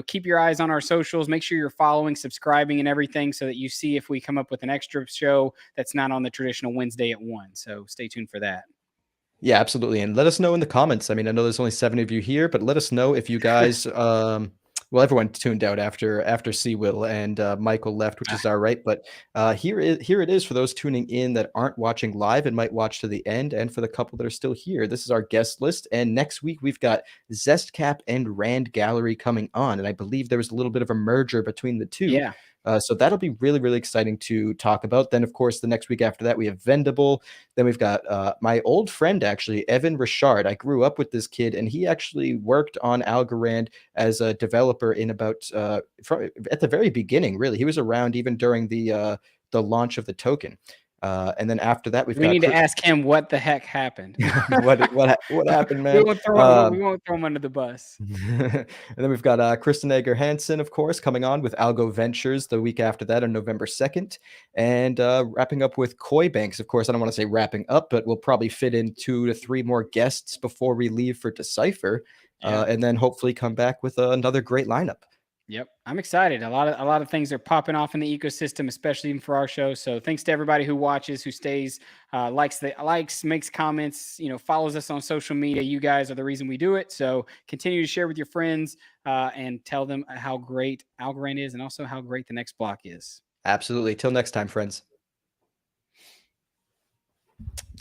keep your eyes on our socials. Make sure you're following, subscribing, and everything, so that you see if we come up with an extra show that's not on the traditional Wednesday at 1. So stay tuned for that. Yeah, absolutely. And let us know in the comments. I mean, I know there's only 7 of you here, but let us know if you guys, well, everyone tuned out after C-Will and Michael left, which is all right. But here it is for those tuning in that aren't watching live and might watch to the end. And for the couple that are still here, this is our guest list. And next week, we've got Zestcap and Rand Gallery coming on. And I believe there was a little bit of a merger between the two. Yeah. So that'll be really, really exciting to talk about. Then, of course, the next week after that, we have Vendible. Then we've got my old friend, actually, Evan Richard. I grew up with this kid, and he actually worked on Algorand as a developer in about at the very beginning, really. He was around even during the launch of the token. And then after that, we need to ask him what the heck happened. what happened, man? We won't throw him under the bus. And then we've got Kristen Egger Hansen, of course, coming on with Algo Ventures the week after that on November 2nd. And wrapping up with Koi Banks. Of course, I don't want to say wrapping up, but we'll probably fit in 2 to 3 more guests before we leave for Decipher. And then hopefully come back with another great lineup. Yep, I'm excited. A lot of things are popping off in the ecosystem, especially even for our show. So thanks to everybody who watches, who stays, likes, makes comments, follows us on social media. You guys are the reason we do it. So continue to share with your friends and tell them how great Algorand is, and also how great the next block is. Absolutely. Till next time, friends.